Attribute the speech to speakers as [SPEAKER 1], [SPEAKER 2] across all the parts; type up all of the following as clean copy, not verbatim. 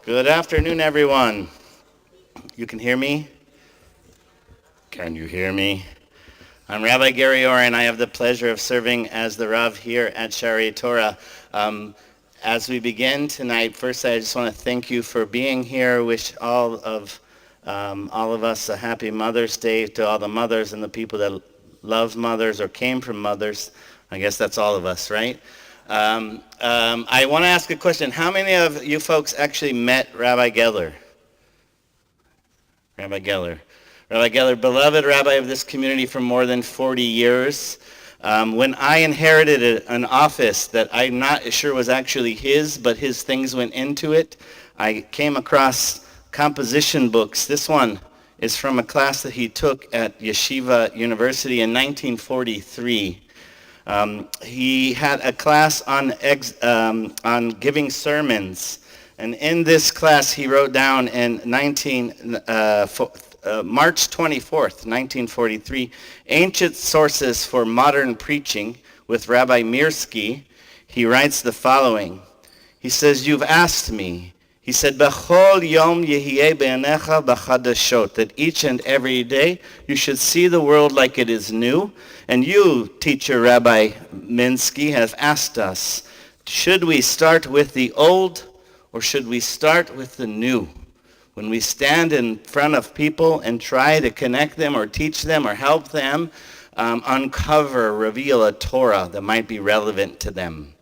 [SPEAKER 1] Good afternoon, everyone. You can hear me? Can you hear me? I'm Rabbi Gary Orr, and I have the pleasure of serving as the Rav here at Shari Torah. As we begin tonight, first I just want to thank you for being here. Wish all of us a happy Mother's Day to all the mothers and the people that love mothers or came from mothers. I guess that's all of us, right? I want to ask a question. How many of you folks actually met Rabbi Geller? Rabbi Geller. Rabbi Geller, beloved rabbi of this community for more than 40 years. When I inherited an office that I'm not sure was actually his, but his things went into it, I came across composition books. This one is from a class that he took at Yeshiva University in 1943. He had a class on giving sermons, and in this class he wrote down in March 24th, 1943, Ancient Sources for Modern Preaching with Rabbi Mirsky. He writes the following. He says, "You've asked me." He said, "B'chol yom yehiyeh be'anecha b'chadashot," that each and every day you should see the world like it is new. And you, teacher Rabbi Minsky, have asked us, should we start with the old or should we start with the new? When we stand in front of people and try to connect them or teach them or help them uncover, reveal a Torah that might be relevant to them.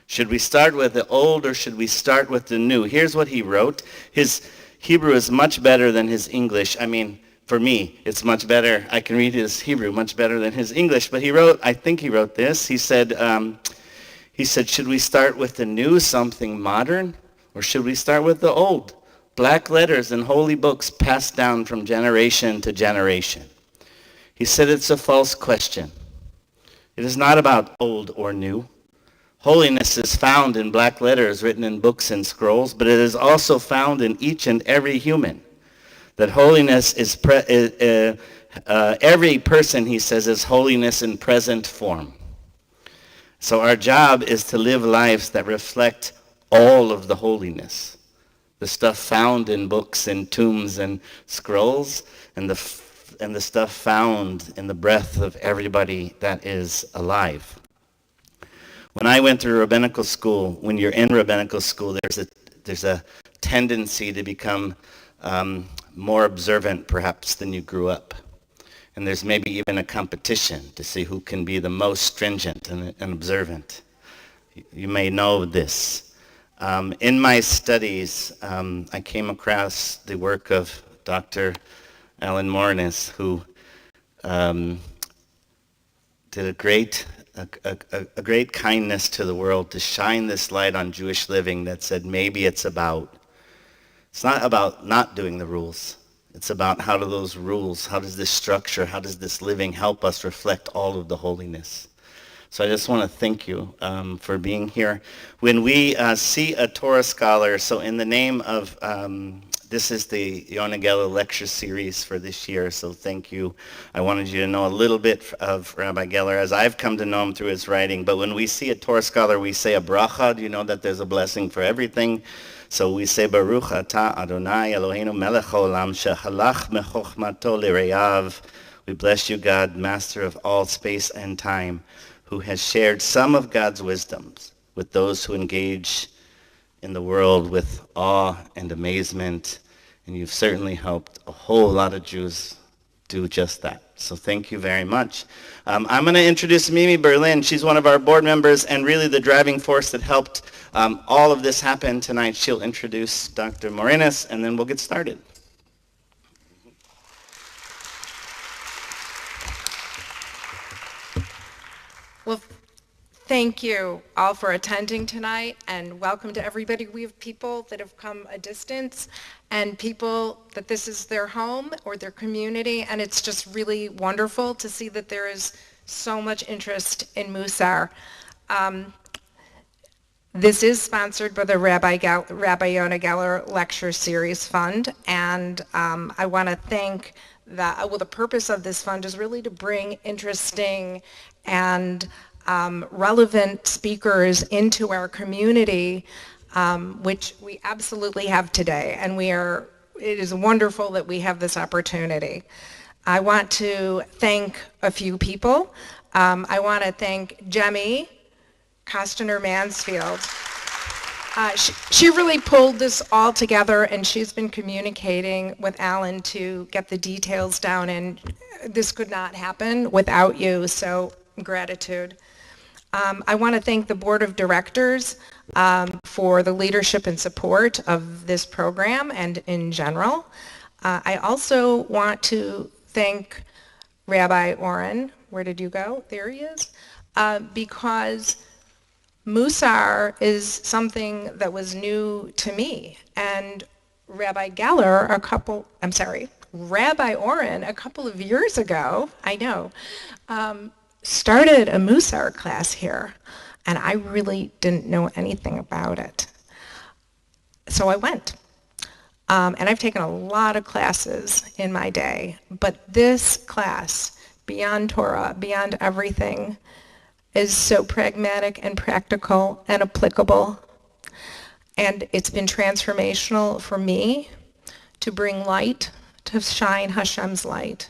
[SPEAKER 1] Should we start with the old or should we start with the new? Here's what he wrote. His Hebrew is much better than his English. I mean, for me, it's much better. I can read his Hebrew much better than his English. But he wrote, I think he wrote this. He said, should we start with the new, something modern, or should we start with the old? Black letters and holy books passed down from generation to generation. He said it's a false question. It is not about old or new. Holiness is found in black letters written in books and scrolls, but it is also found in each and every human. That holiness is, every person, he says, is holiness in present form. So our job is to live lives that reflect all of the holiness. The stuff found in books and tombs and scrolls, and the stuff found in the breath of everybody that is alive. When I went through rabbinical school, when you're in rabbinical school, there's a tendency to become more observant perhaps than you grew up. And there's maybe even a competition to see who can be the most stringent and observant. You may know this. In my studies, I came across the work of Dr. Alan Morini, who did a great kindness to the world to shine this light on Jewish living that said maybe it's not about not doing the rules. It's about how does this structure, how does this living help us reflect all of the holiness. So I just want to thank you for being here. When we see a Torah scholar, so in the name of, this is the Yonah Geller lecture series for this year, so thank you. I wanted you to know a little bit of Rabbi Geller as I've come to know him through his writing. But when we see a Torah scholar, we say a bracha. Do you know that there's a blessing for everything? So we say, Baruch atah Adonai Eloheinu melech haolam shehalach mechochmato l'reiav. We bless you, God, master of all space and time, who has shared some of God's wisdoms with those who engage in the world with awe and amazement. And you've certainly helped a whole lot of Jews do just that. So thank you very much. I'm going to introduce Mimi Berlin. She's one of our board members and really the driving force that helped all of this happen tonight. She'll introduce Dr. Morini, and then we'll get started.
[SPEAKER 2] Well, thank you all for attending tonight, and welcome to everybody. We have people that have come a distance and people that this is their home or their community, and it's just really wonderful to see that there is so much interest in Musar. This is sponsored by the Rabbi Yonah Geller Lecture Series Fund, and I want to thank the purpose of this fund is really to bring interesting and relevant speakers into our community which we absolutely have today, and it is wonderful that we have this opportunity. I want to thank a few people. I want to thank Jemmy Costner-Mansfield. She really pulled this all together, and she's been communicating with Alan to get the details down, and this could not happen without you, so gratitude. I want to thank the Board of Directors for the leadership and support of this program and in general. I also want to thank Rabbi Oren. Where did you go? There he is. Because Musar is something that was new to me, and Rabbi Oren a couple of years ago, I know, started a Musar class here, and I really didn't know anything about it. So I went. And I've taken a lot of classes in my day, but this class, Beyond Torah, Beyond Everything, is so pragmatic and practical and applicable. And it's been transformational for me to bring light, to shine Hashem's light,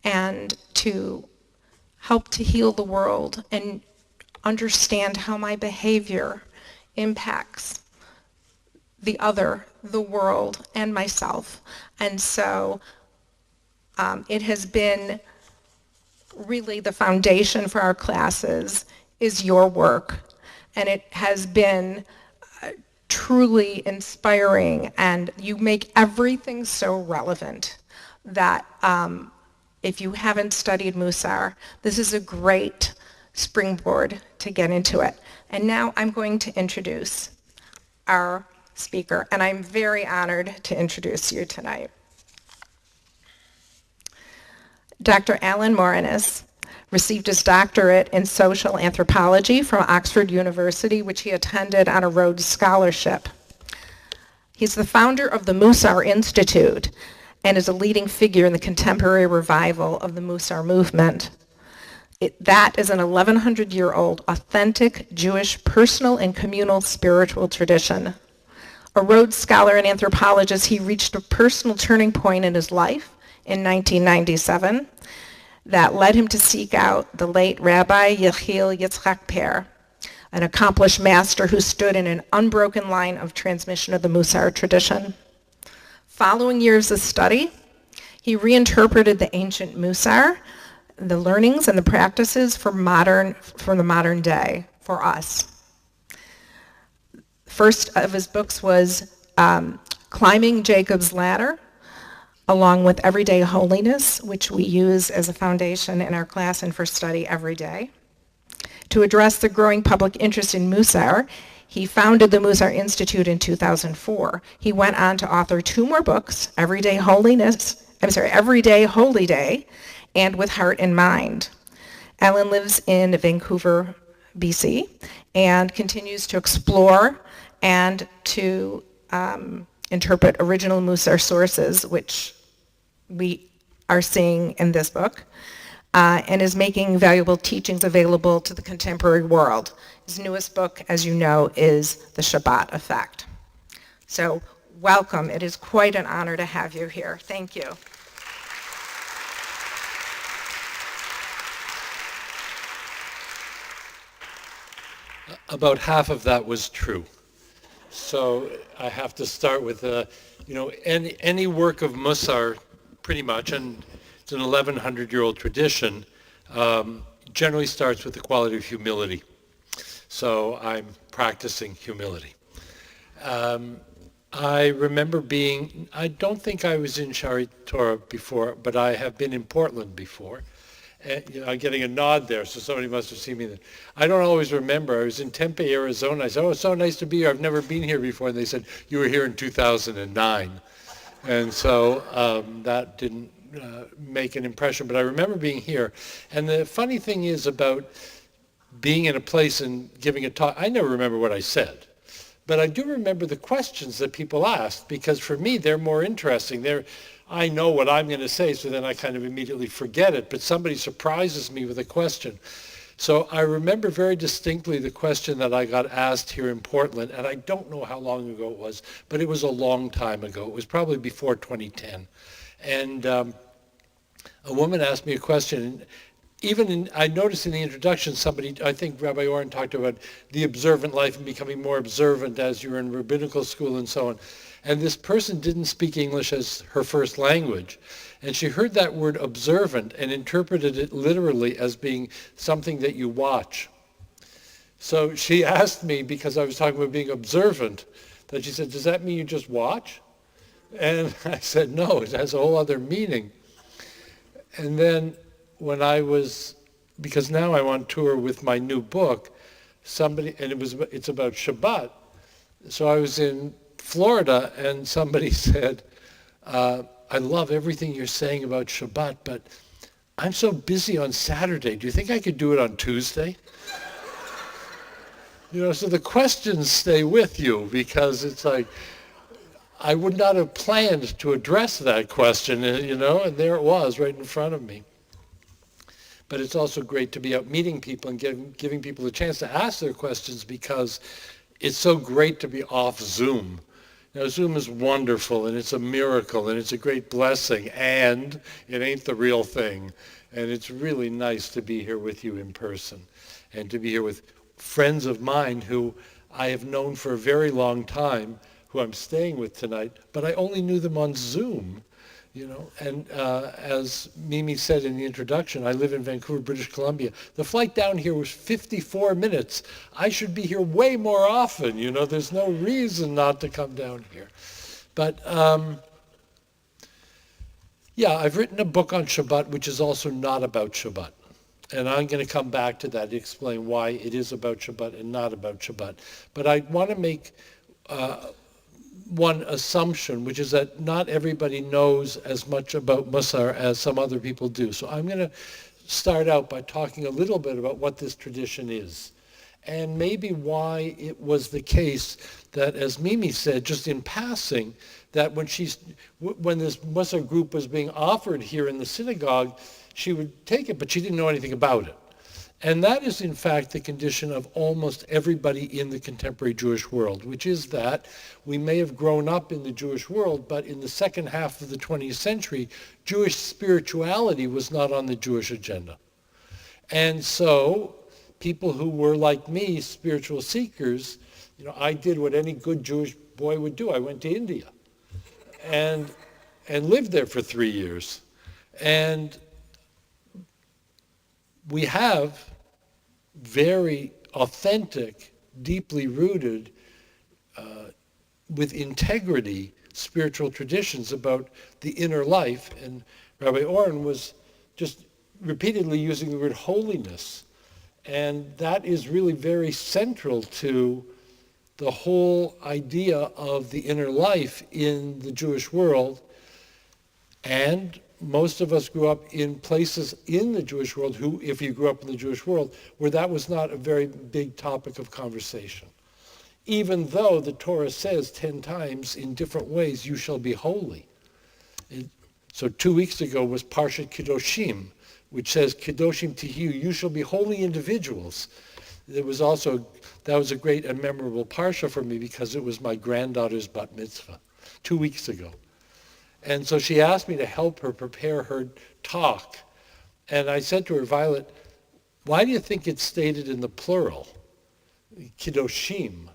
[SPEAKER 2] and to help to heal the world and understand how my behavior impacts the other, the world, and myself. And so it has been really the foundation for our classes is your work. And it has been truly inspiring, and you make everything so relevant that if you haven't studied Musar, this is a great springboard to get into it. And now I'm going to introduce our speaker, and I'm very honored to introduce you tonight. Dr. Alan Morini received his doctorate in social anthropology from Oxford University, which he attended on a Rhodes Scholarship. He's the founder of the Musar Institute and is a leading figure in the contemporary revival of the Musar movement. That is an 1,100-year-old authentic Jewish personal and communal spiritual tradition. A Rhodes Scholar and anthropologist, he reached a personal turning point in his life in 1997 that led him to seek out the late Rabbi Yechiel Yitzchak Per, an accomplished master who stood in an unbroken line of transmission of the Musar tradition. Following years of study, he reinterpreted the ancient Musar, the learnings and the practices for the modern day, for us. First of his books was Climbing Jacob's Ladder, along with Everyday Holiness, which we use as a foundation in our class and for study every day. To address the growing public interest in Musar, he founded the Musar Institute in 2004. He went on to author 2 more books, Everyday Holy Day, and With Heart in Mind. Alan lives in Vancouver, BC, and continues to explore and to interpret original Musar sources, which we are seeing in this book, and is making valuable teachings available to the contemporary world. His newest book, as you know, is The Shabbat Effect. So welcome. It is quite an honor to have you here. Thank you.
[SPEAKER 3] About half of that was true. So I have to start with, any work of Musar, pretty much, and it's an 1,100-year-old tradition, generally starts with the quality of humility. So I'm practicing humility. I remember I don't think I was in Shari Torah before, but I have been in Portland before. I'm getting a nod there, so somebody must have seen me then. I don't always remember. I was in Tempe, Arizona. I said, it's so nice to be here. I've never been here before. And they said, you were here in 2009. And so that didn't make an impression, but I remember being here. And the funny thing is about being in a place and giving a talk, I never remember what I said. But I do remember the questions that people asked, because for me, they're more interesting. I know what I'm going to say, so then I kind of immediately forget it, but somebody surprises me with a question. So I remember very distinctly the question that I got asked here in Portland, and I don't know how long ago it was, but it was a long time ago. It was probably before 2010. And a woman asked me a question. I noticed in the introduction, I think Rabbi Oren talked about the observant life and becoming more observant as you're in rabbinical school and so on. And this person didn't speak English as her first language. And she heard that word observant and interpreted it literally as being something that you watch. So she asked me, because I was talking about being observant, that she said, does that mean you just watch? And I said, no, it has a whole other meaning. And then because now I'm on tour with my new book, it's about Shabbat. So I was in Florida and somebody said, I love everything you're saying about Shabbat, but I'm so busy on Saturday. Do you think I could do it on Tuesday? So the questions stay with you because it's like, I would not have planned to address that question, and there it was right in front of me. But it's also great to be out meeting people and giving people a chance to ask their questions because it's so great to be off Zoom. Zoom is wonderful, and it's a miracle, and it's a great blessing, and it ain't the real thing. And it's really nice to be here with you in person and to be here with friends of mine who I have known for a very long time, who I'm staying with tonight, but I only knew them on Zoom. And as Mimi said in the introduction, I live in Vancouver, British Columbia. The flight down here was 54 minutes. I should be here way more often. There's no reason not to come down here. But I've written a book on Shabbat, which is also not about Shabbat. And I'm going to come back to that, explain why it is about Shabbat and not about Shabbat. But I want to make one assumption, which is that not everybody knows as much about Musar as some other people do. So I'm going to start out by talking a little bit about what this tradition is and maybe why it was the case that, as Mimi said, just in passing, that when this Musar group was being offered here in the synagogue, she would take it, but she didn't know anything about it. And that is, in fact, the condition of almost everybody in the contemporary Jewish world, which is that we may have grown up in the Jewish world, but in the second half of the 20th century, Jewish spirituality was not on the Jewish agenda. And so people who were, like me, spiritual seekers, I did what any good Jewish boy would do. I went to India and lived there for 3 years. And we have very authentic, deeply rooted, with integrity, spiritual traditions about the inner life. And Rabbi Oren was just repeatedly using the word holiness. And that is really very central to the whole idea of the inner life in the Jewish world. And most of us grew up in places in the Jewish world if you grew up in the Jewish world, where that was not a very big topic of conversation. Even though the Torah says 10 times in different ways, you shall be holy. So 2 weeks ago was Parshat Kedoshim, which says, Kedoshim Tihiyu, you shall be holy individuals. That was a great and memorable parsha for me because it was my granddaughter's bat mitzvah 2 weeks ago. And so she asked me to help her prepare her talk. And I said to her, Violet, why do you think it's stated in the plural? Kiddoshim.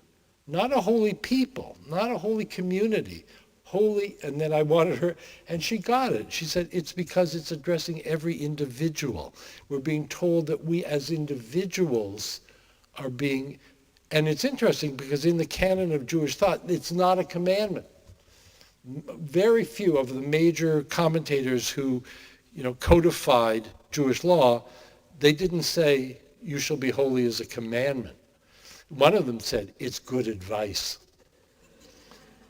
[SPEAKER 3] Not a holy people, not a holy community. Holy, and then I wanted her, and she got it. She said, it's because it's addressing every individual. We're being told that we as individuals are being, and it's interesting because in the canon of Jewish thought, it's not a commandment. Very few of the major commentators who, codified Jewish law, they didn't say you shall be holy as a commandment. One of them said it's good advice,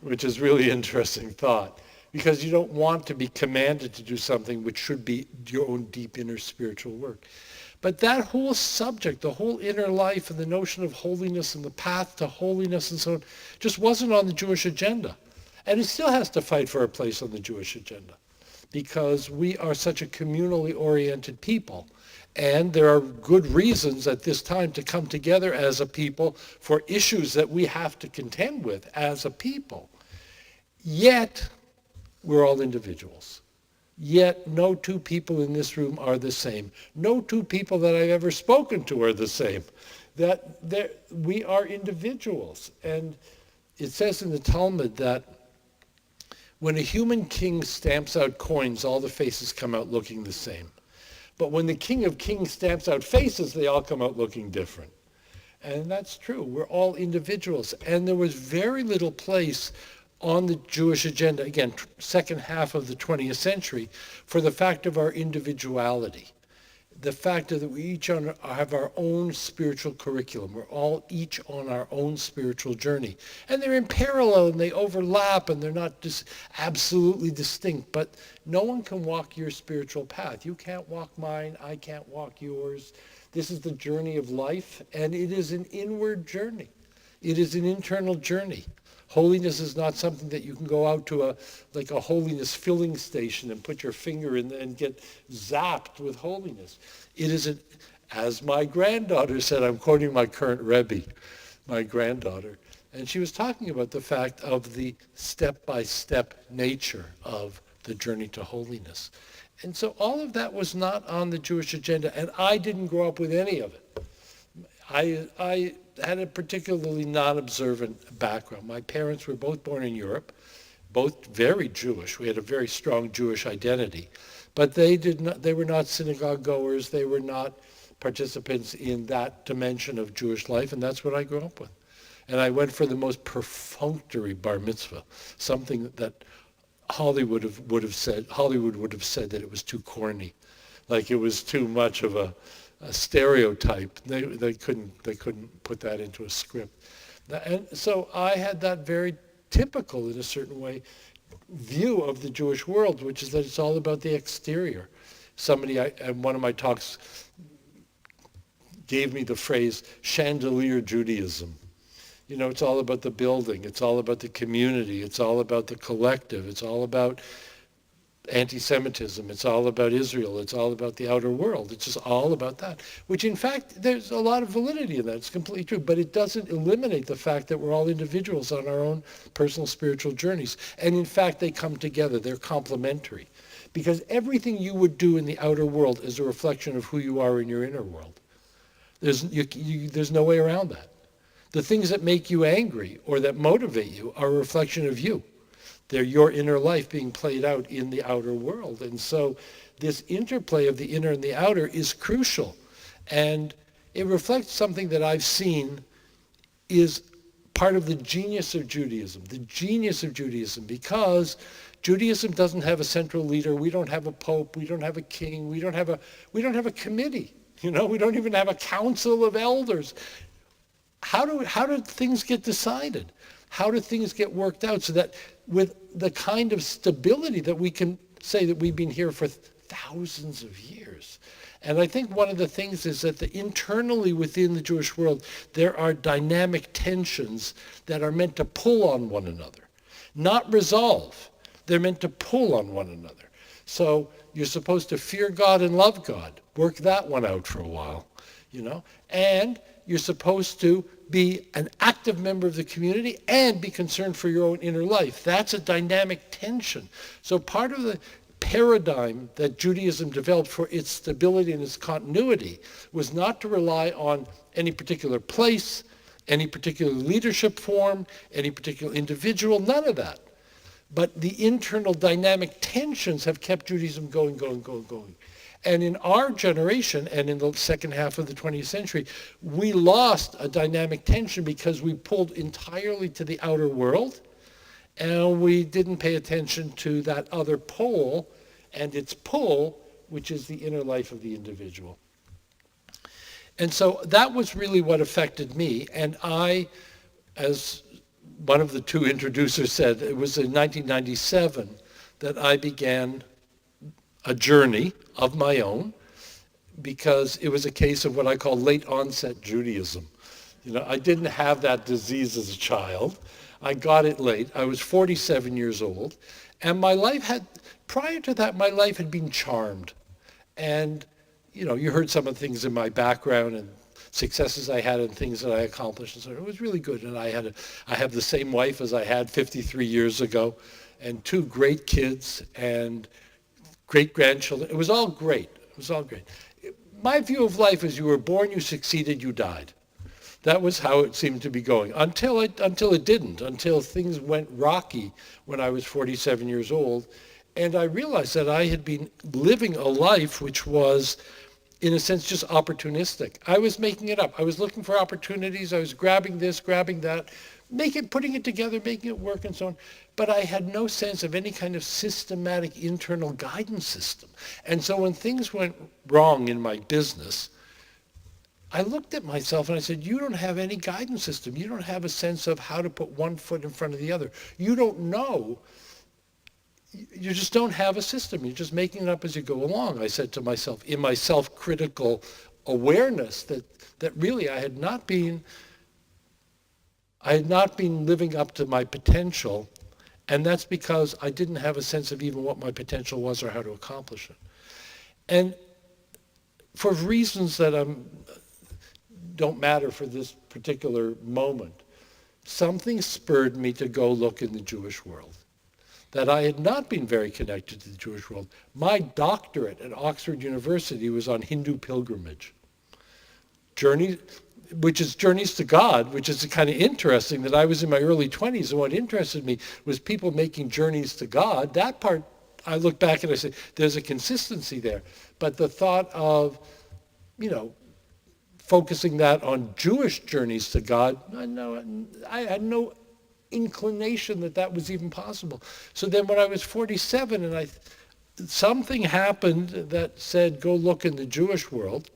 [SPEAKER 3] which is really interesting thought, because you don't want to be commanded to do something which should be your own deep inner spiritual work. But that whole subject, the whole inner life and the notion of holiness and the path to holiness and so on, just wasn't on the Jewish agenda. And it still has to fight for a place on the Jewish agenda because we are such a communally oriented people. And there are good reasons at this time to come together as a people for issues that we have to contend with as a people. Yet, we're all individuals. Yet, no two people in this room are the same. No two people that I've ever spoken to are the same. We are individuals. And it says in the Talmud that when a human king stamps out coins, all the faces come out looking the same. But when the King of Kings stamps out faces, they all come out looking different. And that's true. We're all individuals. And there was very little place on the Jewish agenda, again, second half of the 20th century, for the fact of our individuality. The fact that we each have our own spiritual curriculum. We're all each on our own spiritual journey. And they're in parallel and they overlap and they're not just absolutely distinct. But no one can walk your spiritual path. You can't walk mine. I can't walk yours. This is the journey of life, and it is an inward journey. It is an internal journey. Holiness is not something that you can go out to a holiness filling station and put your finger in and get zapped with holiness. It is, as my granddaughter said, I'm quoting my current Rebbe, my granddaughter, and she was talking about the fact of the step-by-step nature of the journey to holiness. And so all of that was not on the Jewish agenda, and I didn't grow up with any of it. I had a particularly non-observant background. My parents were both born in Europe, both very Jewish. We had a very strong Jewish identity. But they were not synagogue goers. They were not participants in that dimension of Jewish life, and that's what I grew up with. And I went for the most perfunctory bar mitzvah, something that Hollywood would have said that it was too corny, like it was too much of a stereotype. They couldn't put that into a script. And so I had that very typical, in a certain way, view of the Jewish world, which is that it's all about the exterior. Somebody in one of my talks gave me the phrase chandelier Judaism. You know, it's all about the building. It's all about the community. It's all about the collective. It's all about anti-Semitism. It's all about Israel. It's all about the outer world. It's just all about that, which in fact, there's a lot of validity in that. It's completely true, but it doesn't eliminate the fact that we're all individuals on our own personal spiritual journeys. And in fact, they come together. They're complementary, because everything you would do in the outer world is a reflection of who you are in your inner world. There's no way around that. The things that make you angry or that motivate you are a reflection of you. They're your inner life being played out in the outer world. And so this interplay of the inner and the outer is crucial. And it reflects something that I've seen is part of the genius of Judaism. The genius of Judaism, because Judaism doesn't have a central leader. We don't have a pope. We don't have a king. We don't have a committee. You know, we don't even have a council of elders. How do things get decided? How do things get worked out so that with the kind of stability that we can say that we've been here for thousands of years? And I think one of the things is that internally within the Jewish world, there are dynamic tensions that are meant to pull on one another, not resolve. They're meant to pull on one another. So you're supposed to fear God and love God. Work that one out for a while, you know? And you're supposed to be an active member of the community and be concerned for your own inner life. That's a dynamic tension. So part of the paradigm that Judaism developed for its stability and its continuity was not to rely on any particular place, any particular leadership form, any particular individual, none of that. But the internal dynamic tensions have kept Judaism going. And in our generation, and in the second half of the 20th century, we lost a dynamic tension because we pulled entirely to the outer world, and we didn't pay attention to that other pole and its pull, which is the inner life of the individual. And so that was really what affected me. And I, as one of the two introducers said, it was in 1997 that I began a journey of my own, because it was a case of what I call late onset Judaism. You know, I didn't have that disease as a child. I got it late. I was 47 years old, and prior to that, my life had been charmed. And, you heard some of the things in my background and successes I had and things that I accomplished. And so it was really good. And I have the same wife as I had 53 years ago, and 2 great kids and great grandchildren. It was all great. It was all great. My view of life is you were born, you succeeded, you died. That was how it seemed to be going until it didn't, until things went rocky when I was 47 years old. And I realized that I had been living a life which was, in a sense, just opportunistic. I was making it up. I was looking for opportunities. I was grabbing this, grabbing that, putting it together, making it work, and so on. But I had no sense of any kind of systematic internal guidance system. And so when things went wrong in my business, I looked at myself and I said, you don't have any guidance system. You don't have a sense of how to put one foot in front of the other. You don't know. You just don't have a system. You're just making it up as you go along. I said to myself, in my self-critical awareness, that really I had not been living up to my potential, and that's because I didn't have a sense of even what my potential was or how to accomplish it. And for reasons that don't matter for this particular moment, something spurred me to go look in the Jewish world. That I had not been very connected to the Jewish world. My doctorate at Oxford University was on Hindu pilgrimage. Which is journeys to God, which is kind of interesting that I was in my early 20s, and what interested me was people making journeys to God. That part, I look back and I say, there's a consistency there. But the thought of, focusing that on Jewish journeys to God, I had no inclination that was even possible. So then when I was 47 and something happened that said, go look in the Jewish world,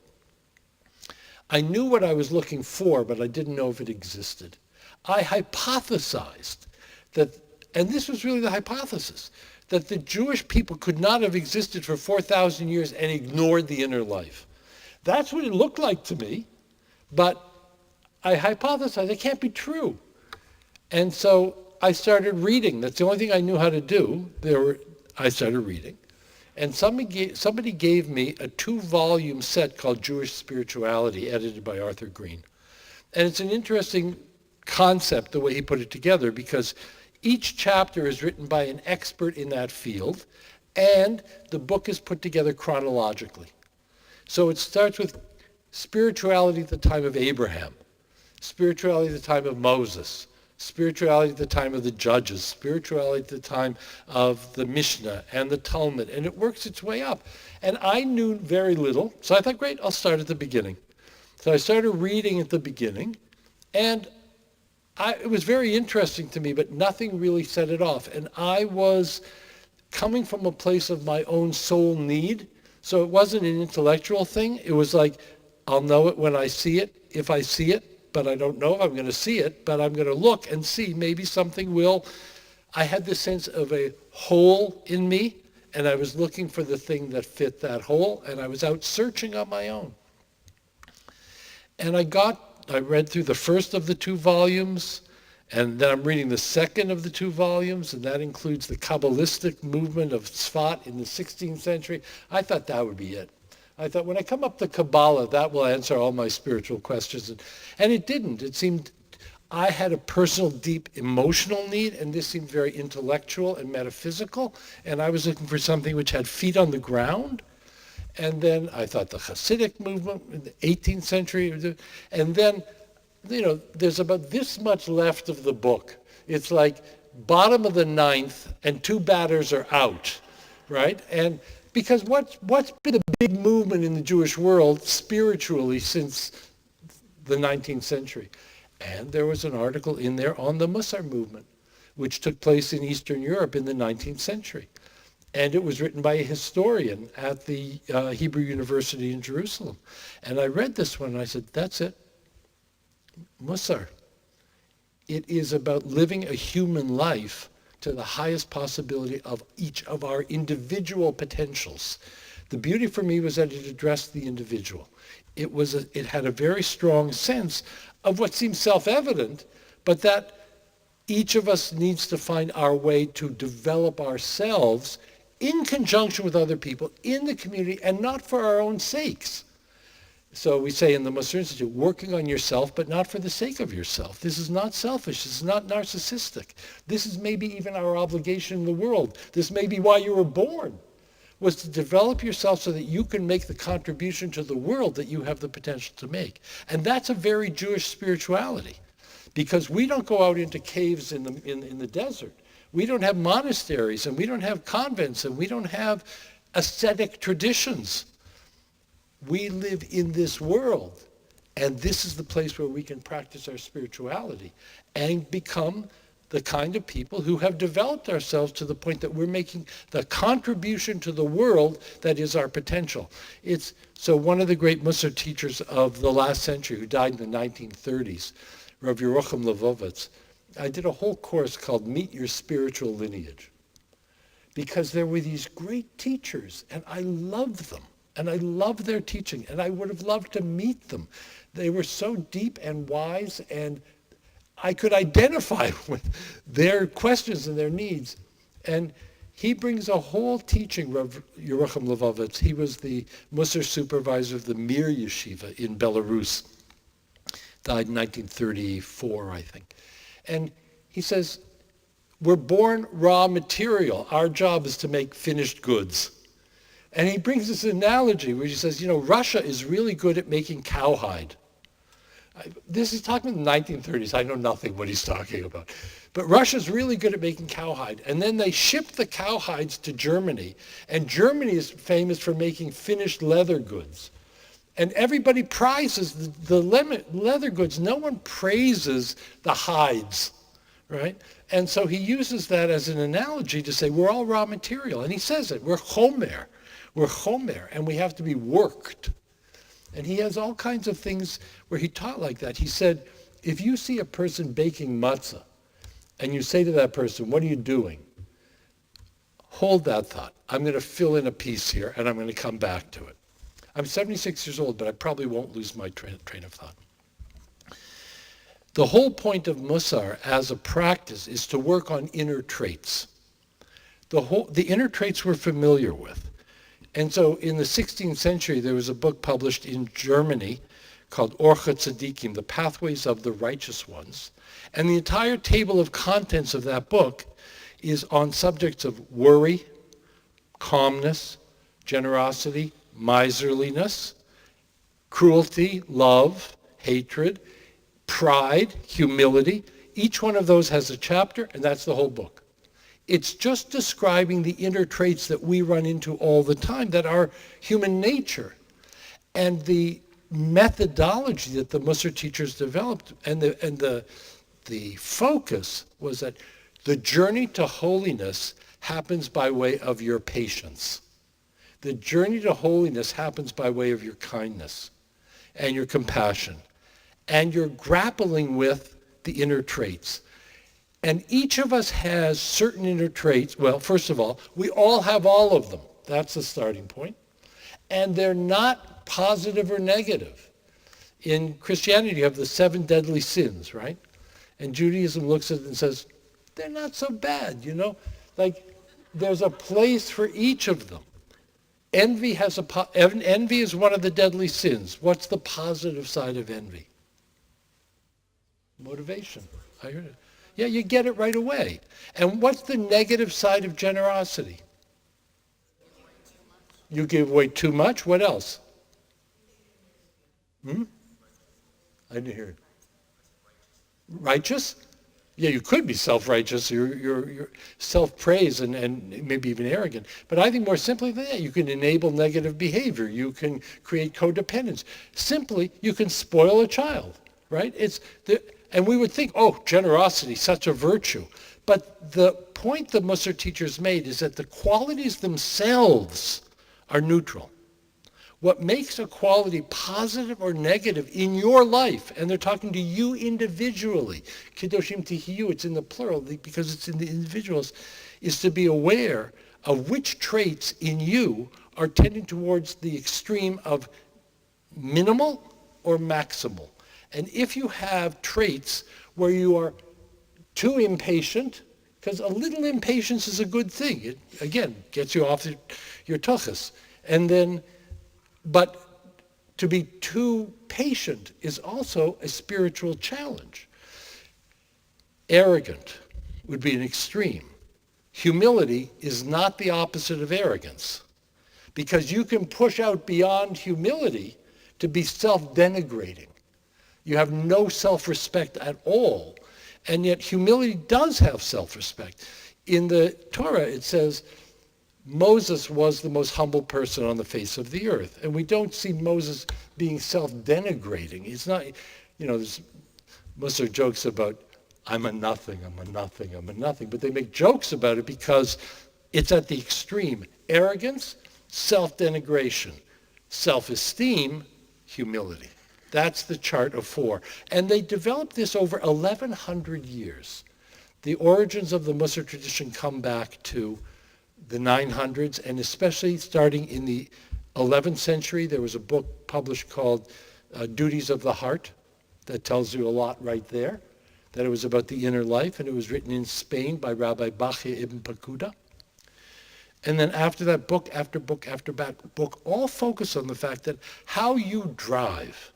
[SPEAKER 3] I knew what I was looking for, but I didn't know if it existed. I hypothesized that, and this was really the hypothesis, that the Jewish people could not have existed for 4,000 years and ignored the inner life. That's what it looked like to me, but I hypothesized it can't be true. And so I started reading. That's the only thing I knew how to do. I started reading. And somebody gave me a 2-volume set called Jewish Spirituality, edited by Arthur Green. And it's an interesting concept, the way he put it together, because each chapter is written by an expert in that field, and the book is put together chronologically. So it starts with spirituality at the time of Abraham, spirituality at the time of Moses, spirituality at the time of the Judges, spirituality at the time of the Mishnah and the Talmud, and it works its way up. And I knew very little, so I thought, great, I'll start at the beginning. So I started reading at the beginning, and it was very interesting to me, but nothing really set it off. And I was coming from a place of my own soul need, so it wasn't an intellectual thing. It was like, I'll know it when I see it, if I see it, but I don't know if I'm going to see it, but I'm going to look and see, maybe something will. I had this sense of a hole in me, and I was looking for the thing that fit that hole, and I was out searching on my own. And I read through the first of the 2 volumes, and then I'm reading the second of the 2 volumes, and that includes the Kabbalistic movement of Tzfat in the 16th century. I thought that would be it. I thought, when I come up to Kabbalah, that will answer all my spiritual questions. And it didn't. It seemed I had a personal, deep emotional need, and this seemed very intellectual and metaphysical, and I was looking for something which had feet on the ground. And then I thought the Hasidic movement in the 18th century, and then, there's about this much left of the book. It's like bottom of the 9th, and 2 batters are out, right? And because what's been a big movement in the Jewish world spiritually since the 19th century? And there was an article in there on the Musar movement, which took place in Eastern Europe in the 19th century. And it was written by a historian at the Hebrew University in Jerusalem. And I read this one and I said, that's it. Musar. It is about living a human life to the highest possibility of each of our individual potentials. The beauty for me was that it addressed the individual. It had a very strong sense of what seems self-evident, but that each of us needs to find our way to develop ourselves in conjunction with other people, in the community, and not for our own sakes. So we say in the Musser Institute, working on yourself, but not for the sake of yourself. This is not selfish. This is not narcissistic. This is maybe even our obligation in the world. This may be why you were born, was to develop yourself so that you can make the contribution to the world that you have the potential to make. And that's a very Jewish spirituality, because we don't go out into caves in the desert. We don't have monasteries, and we don't have convents, and we don't have ascetic traditions. We live in this world, and this is the place where we can practice our spirituality and become the kind of people who have developed ourselves to the point that we're making the contribution to the world that is our potential. So one of the great Musar teachers of the last century, who died in the 1930s, Rav Yerucham Levovitz, I did a whole course called Meet Your Spiritual Lineage, because there were these great teachers, and I loved them. And I loved their teaching, and I would have loved to meet them. They were so deep and wise, and I could identify with their questions and their needs. And he brings a whole teaching, Rav Yerucham Levovitz. He was the Musar supervisor of the Mir Yeshiva in Belarus. Died in 1934, I think. And he says, we're born raw material. Our job is to make finished goods. And he brings this analogy where he says, Russia is really good at making cowhide. This is talking in the 1930s. I know nothing what he's talking about. But Russia's really good at making cowhide. And then they ship the cowhides to Germany. And Germany is famous for making finished leather goods. And everybody prizes the leather goods. No one praises the hides, right? And so he uses that as an analogy to say we're all raw material. And he says it, we're chomer. We're chomer, and we have to be worked. And he has all kinds of things where he taught like that. He said, if you see a person baking matzah, and you say to that person, what are you doing? Hold that thought. I'm going to fill in a piece here, and I'm going to come back to it. I'm 76 years old, but I probably won't lose my train of thought. The whole point of Musar as a practice is to work on inner traits. The inner traits we're familiar with. And so in the 16th century, there was a book published in Germany called Orcha Tzadikim, The Pathways of the Righteous Ones. And the entire table of contents of that book is on subjects of worry, calmness, generosity, miserliness, cruelty, love, hatred, pride, humility. Each one of those has a chapter, and that's the whole book. It's just describing the inner traits that we run into all the time, that are human nature. And the methodology that the Musar teachers developed, and the focus was that the journey to holiness happens by way of your patience. The journey to holiness happens by way of your kindness and your compassion. And you're grappling with the inner traits. And each of us has certain inner traits. Well, first of all, we all have all of them. That's the starting point. And they're not positive or negative. In Christianity, you have the 7 deadly sins, right? And Judaism looks at it and says, they're not so bad, Like, there's a place for each of them. Envy is one of the deadly sins. What's the positive side of envy? Motivation. I heard it. Yeah, you get it right away. And what's the negative side of generosity? You give away too much? What else? I didn't hear it. Righteous? Yeah, you could be self-righteous, you're self-praise and maybe even arrogant. But I think more simply than that, you can enable negative behavior. You can create codependence. Simply, you can spoil a child, right? And we would think, generosity, such a virtue. But the point the Musar teachers made is that the qualities themselves are neutral. What makes a quality positive or negative in your life, and they're talking to you individually, Kedoshim Tihiyu, it's in the plural because it's in the individuals, is to be aware of which traits in you are tending towards the extreme of minimal or maximal. And if you have traits where you are too impatient, Because a little impatience is a good thing. It, again, gets you off your tuchus. And then, but to be too patient is also a spiritual challenge. Arrogant would be an extreme. Humility is not the opposite of arrogance, because you can push out beyond humility to be self-denigrating. You have no self-respect at all, and yet humility does have self-respect. In the Torah, it says Moses was the most humble person on the face of the earth, and we don't see Moses being self-denigrating. He's not, there's Musar jokes about, I'm a nothing, I'm a nothing, I'm a nothing. But they make jokes about it because it's at the extreme. Arrogance, self-denigration. Self-esteem, humility. That's the chart of 4. And they developed this over 1,100 years. The origins of the Musar tradition come back to the 900s, and especially starting in the 11th century, there was a book published called Duties of the Heart that tells you a lot right there, that it was about the inner life, and it was written in Spain by Rabbi Bachya ibn Pakuda. And then after that, book after book after book, all focus on the fact that how you drive,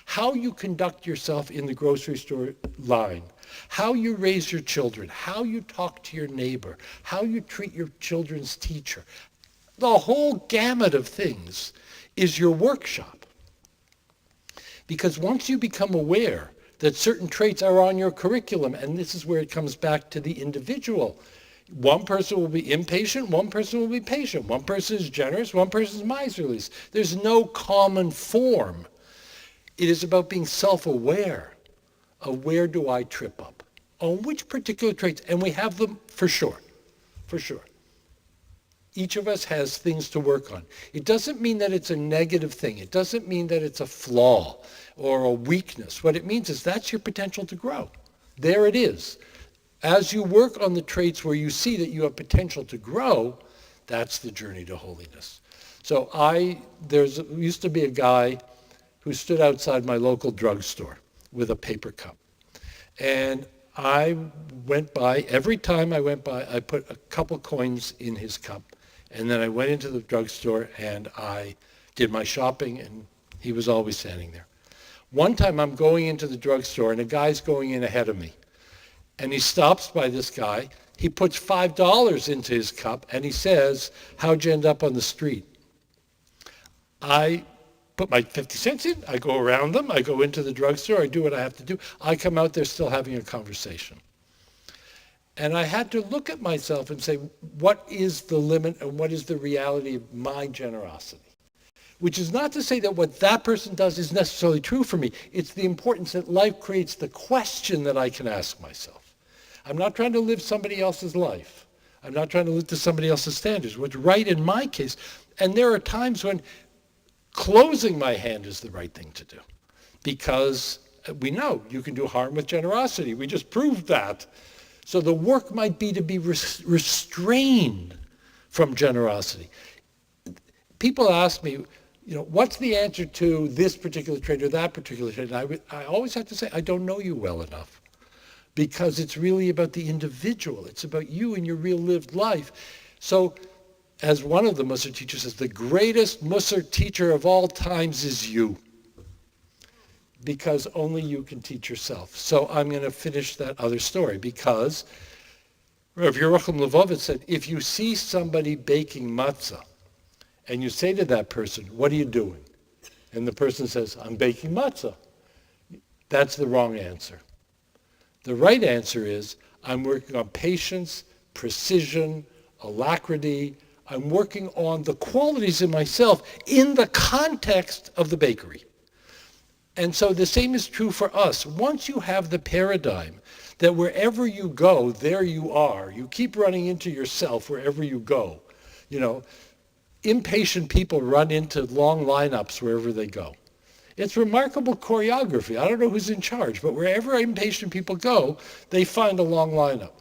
[SPEAKER 3] how you conduct yourself in the grocery store line, how you raise your children, how you talk to your neighbor, how you treat your children's teacher, the whole gamut of things is your workshop. Because once you become aware that certain traits are on your curriculum, and this is where it comes back to the individual. One person will be impatient, one person will be patient. One person is generous, one person is miserly. There's no common form. It is about being self-aware of where do I trip up, on which particular traits, and we have them for sure, for sure. Each of us has things to work on. It doesn't mean that it's a negative thing. It doesn't mean that it's a flaw or a weakness. What it means is that's your potential to grow. There it is. As you work on the traits where you see that you have potential to grow, that's the journey to holiness. So there used to be a guy who stood outside my local drugstore with a paper cup. And I went by, every time I went by, I put a couple coins in his cup. And then I went into the drugstore and I did my shopping, and he was always standing there. One time I'm going into the drugstore and a guy's going in ahead of me. And he stops by this guy. He puts $5 into his cup and he says, how'd you end up on the street? I put my 50 cents in, I go around them, I go into the drugstore, I do what I have to do. I come out there still having a conversation. And I had to look at myself and say, what is the limit and what is the reality of my generosity? Which is not to say that what that person does is necessarily true for me. It's the importance that life creates the question that I can ask myself. I'm not trying to live somebody else's life. I'm not trying to live to somebody else's standards. What's right in my case, and there are times when closing my hand is the right thing to do, because we know you can do harm with generosity. We just proved that. So the work might be to be restrained from generosity. People ask me, what's the answer to this particular trait or that particular trait? And I always have to say, I don't know you well enough, because it's really about the individual. It's about you and your real lived life. So as one of the Musar teachers says, the greatest Musar teacher of all times is you, because only you can teach yourself. So I'm going to finish that other story, because Rav Yerucham Levovitz said, if you see somebody baking matzah and you say to that person, what are you doing? And the person says, I'm baking matzah. That's the wrong answer. The right answer is, I'm working on patience, precision, alacrity. I'm working on the qualities in myself in the context of the bakery. And so the same is true for us. Once you have the paradigm that wherever you go, there you are, you keep running into yourself wherever you go. Impatient people run into long lineups wherever they go. It's remarkable choreography. I don't know who's in charge, but wherever impatient people go, they find a long lineup.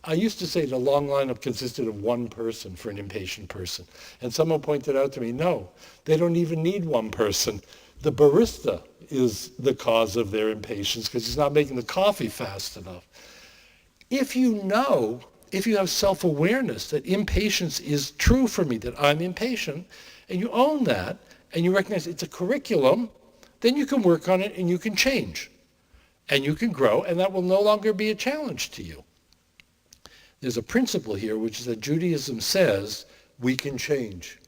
[SPEAKER 3] I used to say the long lineup consisted of one person for an impatient person. And someone pointed out to me, no, they don't even need one person. The barista is the cause of their impatience because he's not making the coffee fast enough. if you know, if you have self-awareness that impatience is true for me, that I'm impatient, and you own that, and you recognize it's a curriculum, then you can work on it and you can change. And you can grow, and that will no longer be a challenge to you. There's a principle here, which is that Judaism says we can change.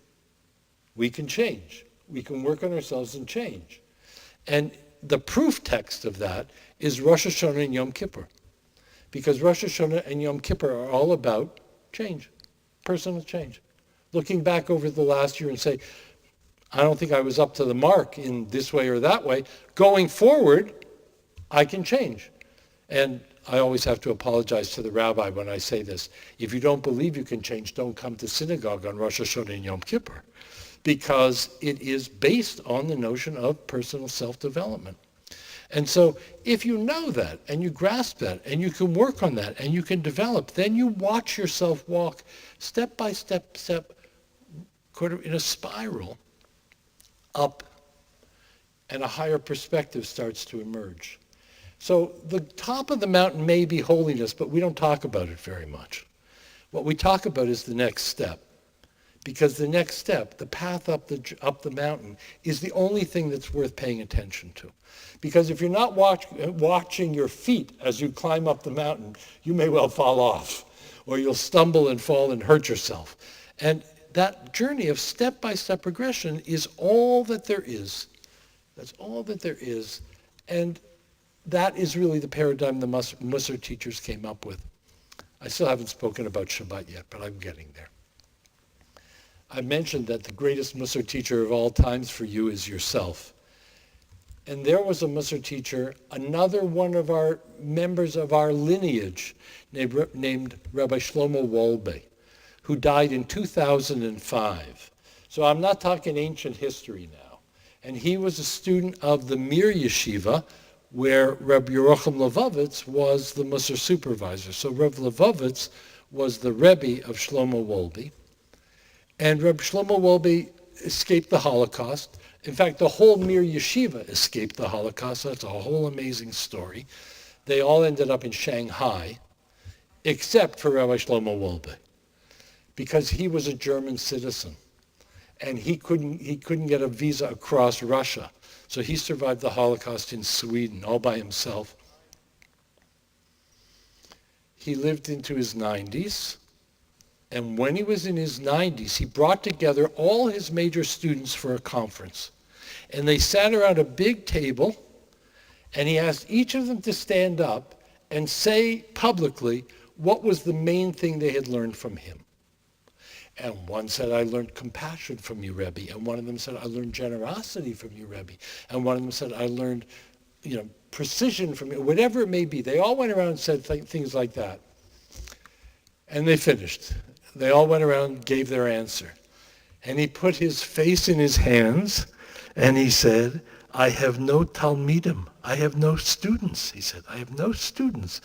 [SPEAKER 3] We can change. We can work on ourselves and change. And the proof text of that is Rosh Hashanah and Yom Kippur. Because Rosh Hashanah and Yom Kippur are all about change, personal change. Looking back over the last year and say, I don't think I was up to the mark in this way or that way. Going forward, I can change. And I always have to apologize to the rabbi when I say this. If you don't believe you can change, don't come to synagogue on Rosh Hashanah and Yom Kippur, because it is based on the notion of personal self-development. And so if you know that, and you grasp that, and you can work on that, and you can develop, then you watch yourself walk step by step, in a spiral up, and a higher perspective starts to emerge. So the top of the mountain may be holiness, but we don't talk about it very much. What we talk about is the next step. Because the next step, the path up the mountain, is the only thing that's worth paying attention to. Because if you're not watching your feet as you climb up the mountain, you may well fall off, or you'll stumble and fall and hurt yourself. And that journey of step-by-step progression is all that there is. That's all that there is. And that is really the paradigm the Musar teachers came up with. I still haven't spoken about Shabbat yet, but I'm getting there. I mentioned that the greatest Musar teacher of all times for you is yourself. And there was a Musar teacher, another one of our members of our lineage, named Rabbi Shlomo Wolbe, who died in 2005. So I'm not talking ancient history now. And he was a student of the Mir Yeshiva, where Reb Yerucham Levovitz was the Musar supervisor. So Reb Levovitz was the Rebbe of Shlomo Wolbe. And Reb Shlomo Wolbe escaped the Holocaust. In fact, the whole Mir Yeshiva escaped the Holocaust. That's a whole amazing story. They all ended up in Shanghai, except for Rabbi Shlomo Wolbe, because he was a German citizen. And he couldn't get a visa across Russia. So he survived the Holocaust in Sweden all by himself. He lived into his 90s. And when he was in his 90s, he brought together all his major students for a conference. And they sat around a big table, and he asked each of them to stand up and say publicly what was the main thing they had learned from him. And one said, I learned compassion from you, Rebbe. And one of them said, I learned generosity from you, Rebbe. And one of them said, I learned, precision from you, whatever it may be. They all went around and said things like that. And they finished. They all went around and gave their answer. And he put his face in his hands, and he said, I have no Talmidim. I have no students. He said, I have no students.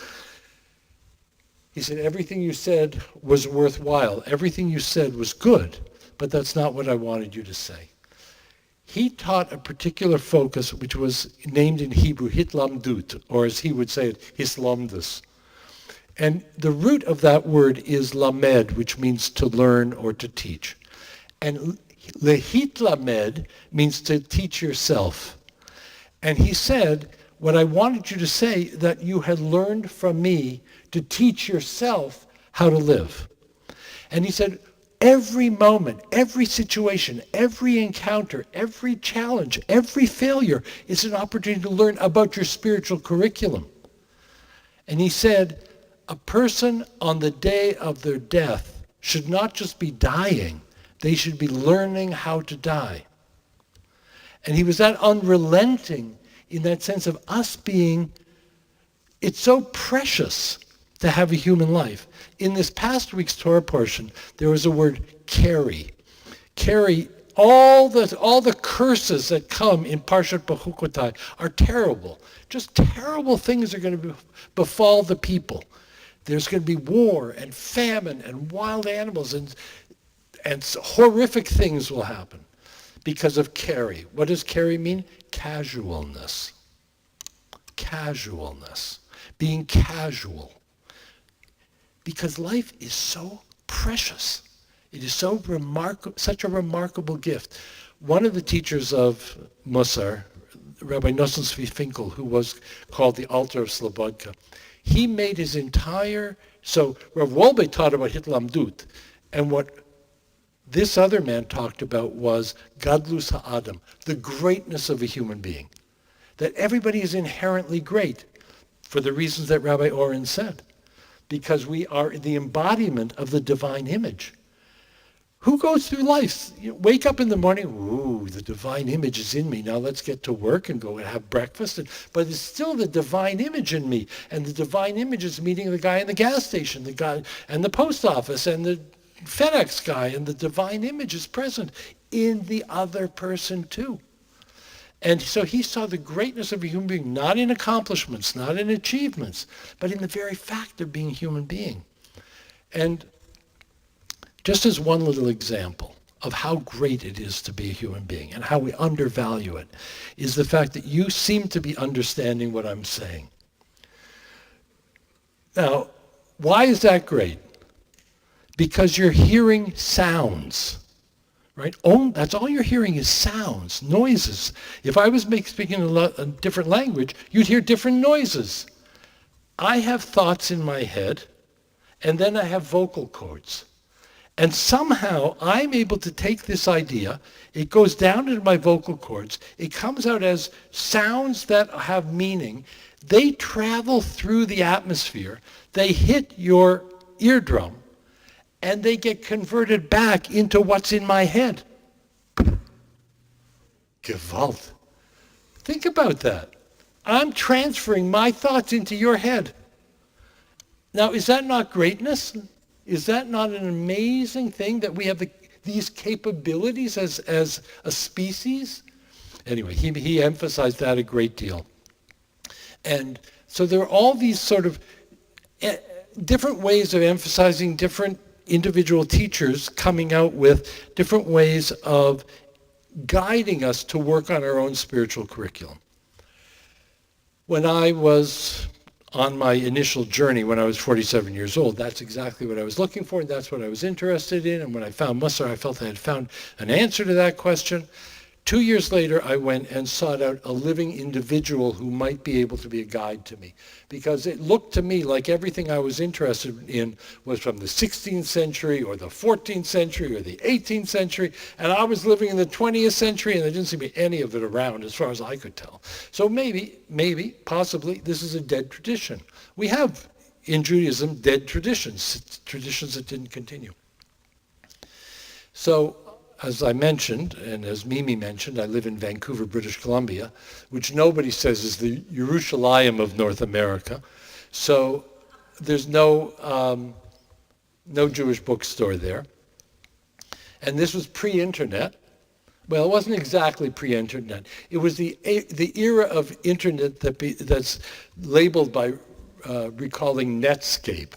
[SPEAKER 3] He said, everything you said was worthwhile. Everything you said was good, but that's not what I wanted you to say. He taught a particular focus, which was named in Hebrew, hitlamdut, or as he would say it, hislamdus. And the root of that word is lamed, which means to learn or to teach. And lehitlamed means to teach yourself. And he said, what I wanted you to say, that you had learned from me to teach yourself how to live. And he said, every moment, every situation, every encounter, every challenge, every failure is an opportunity to learn about your spiritual curriculum. And he said, a person on the day of their death should not just be dying, they should be learning how to die. And he was that unrelenting in that sense of us being, it's so precious to have a human life. In this past week's Torah portion, there was a word carry. Carry, all the curses that come in Parshat Bechukotai are terrible. Just terrible things are going to befall the people. There's going to be war and famine and wild animals and horrific things will happen because of carry. What does carry mean? Casualness. Casualness. Being casual. because life is so precious. It is so such a remarkable gift. One of the teachers of Musar, Rabbi Nosson Zvi Finkel, who was called the Alter of Slobodka, he made his entire, so Rav Wolbe taught about Hitlamdut, and what this other man talked about was Gadlus Ha'adam, the greatness of a human being. That everybody is inherently great, for the reasons that Rabbi Oren said, because we are the embodiment of the divine image. Who goes through life? You wake up in the morning, ooh, the divine image is in me. Now let's get to work and go and have breakfast. But it's still the divine image in me. And the divine image is meeting the guy in the gas station, the guy and the post office and the FedEx guy. And the divine image is present in the other person too. And so he saw the greatness of a human being, not in accomplishments, not in achievements, but in the very fact of being a human being. And just as one little example of how great it is to be a human being and how we undervalue it is the fact that you seem to be understanding what I'm saying. Now, why is that great? Because you're hearing sounds, right? That's all you're hearing is sounds, noises. If I was speaking a different language, you'd hear different noises. I have thoughts in my head, and then I have vocal cords. And somehow I'm able to take this idea, it goes down into my vocal cords, it comes out as sounds that have meaning. They travel through the atmosphere, they hit your eardrum, and they get converted back into what's in my head. Gewalt. Think about that. I'm transferring my thoughts into your head. Now, is that not greatness? Is that not an amazing thing that we have these capabilities as a species? Anyway, he emphasized that a great deal. And so there are all these sort of different ways of emphasizing, different individual teachers coming out with different ways of guiding us to work on our own spiritual curriculum. When I was on my initial journey when I was 47 years old, that's exactly what I was looking for, and that's what I was interested in. And when I found Musar, I felt I had found an answer to that question. 2 years later, I went and sought out a living individual who might be able to be a guide to me, because it looked to me like everything I was interested in was from the 16th century or the 14th century or the 18th century, and I was living in the 20th century, and there didn't seem to be any of it around as far as I could tell. So maybe, possibly, this is a dead tradition. We have, in Judaism, dead traditions that didn't continue. So, as I mentioned, and as Mimi mentioned, I live in Vancouver, British Columbia, which nobody says is the Yerushalayim of North America. So there's no Jewish bookstore there. And this was pre-internet. Well, it wasn't exactly pre-internet. It was the era of internet that's labeled by recalling Netscape.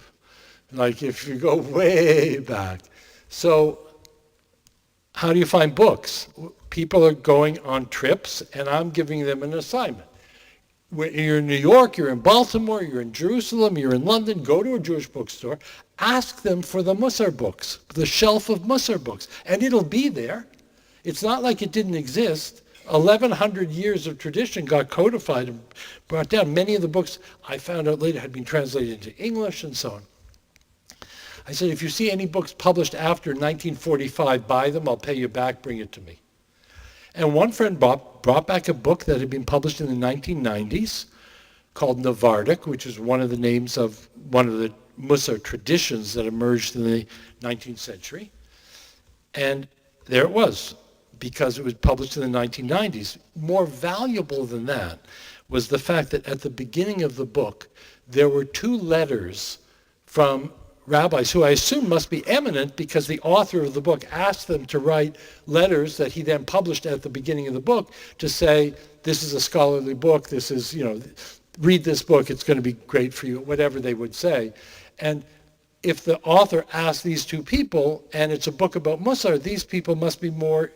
[SPEAKER 3] Like if you go way back. So how do you find books? People are going on trips, and I'm giving them an assignment. When you're in New York, you're in Baltimore, you're in Jerusalem, you're in London, go to a Jewish bookstore, ask them for the Musar books, the shelf of Musar books, and it'll be there. It's not like it didn't exist. 1,100 years of tradition got codified and brought down. Many of the books I found out later had been translated into English and so on. I said, if you see any books published after 1945, buy them, I'll pay you back, bring it to me. And one friend brought back a book that had been published in the 1990s called Navardic, which is one of the names of one of the Musar traditions that emerged in the 19th century. And there it was, because it was published in the 1990s. More valuable than that was the fact that at the beginning of the book, there were 2 letters from rabbis who I assume must be eminent, because the author of the book asked them to write letters that he then published at the beginning of the book to say, this is a scholarly book, this is, read this book, it's going to be great for you, whatever they would say. And if the author asked these 2 people, and it's a book about Musar, these people must be more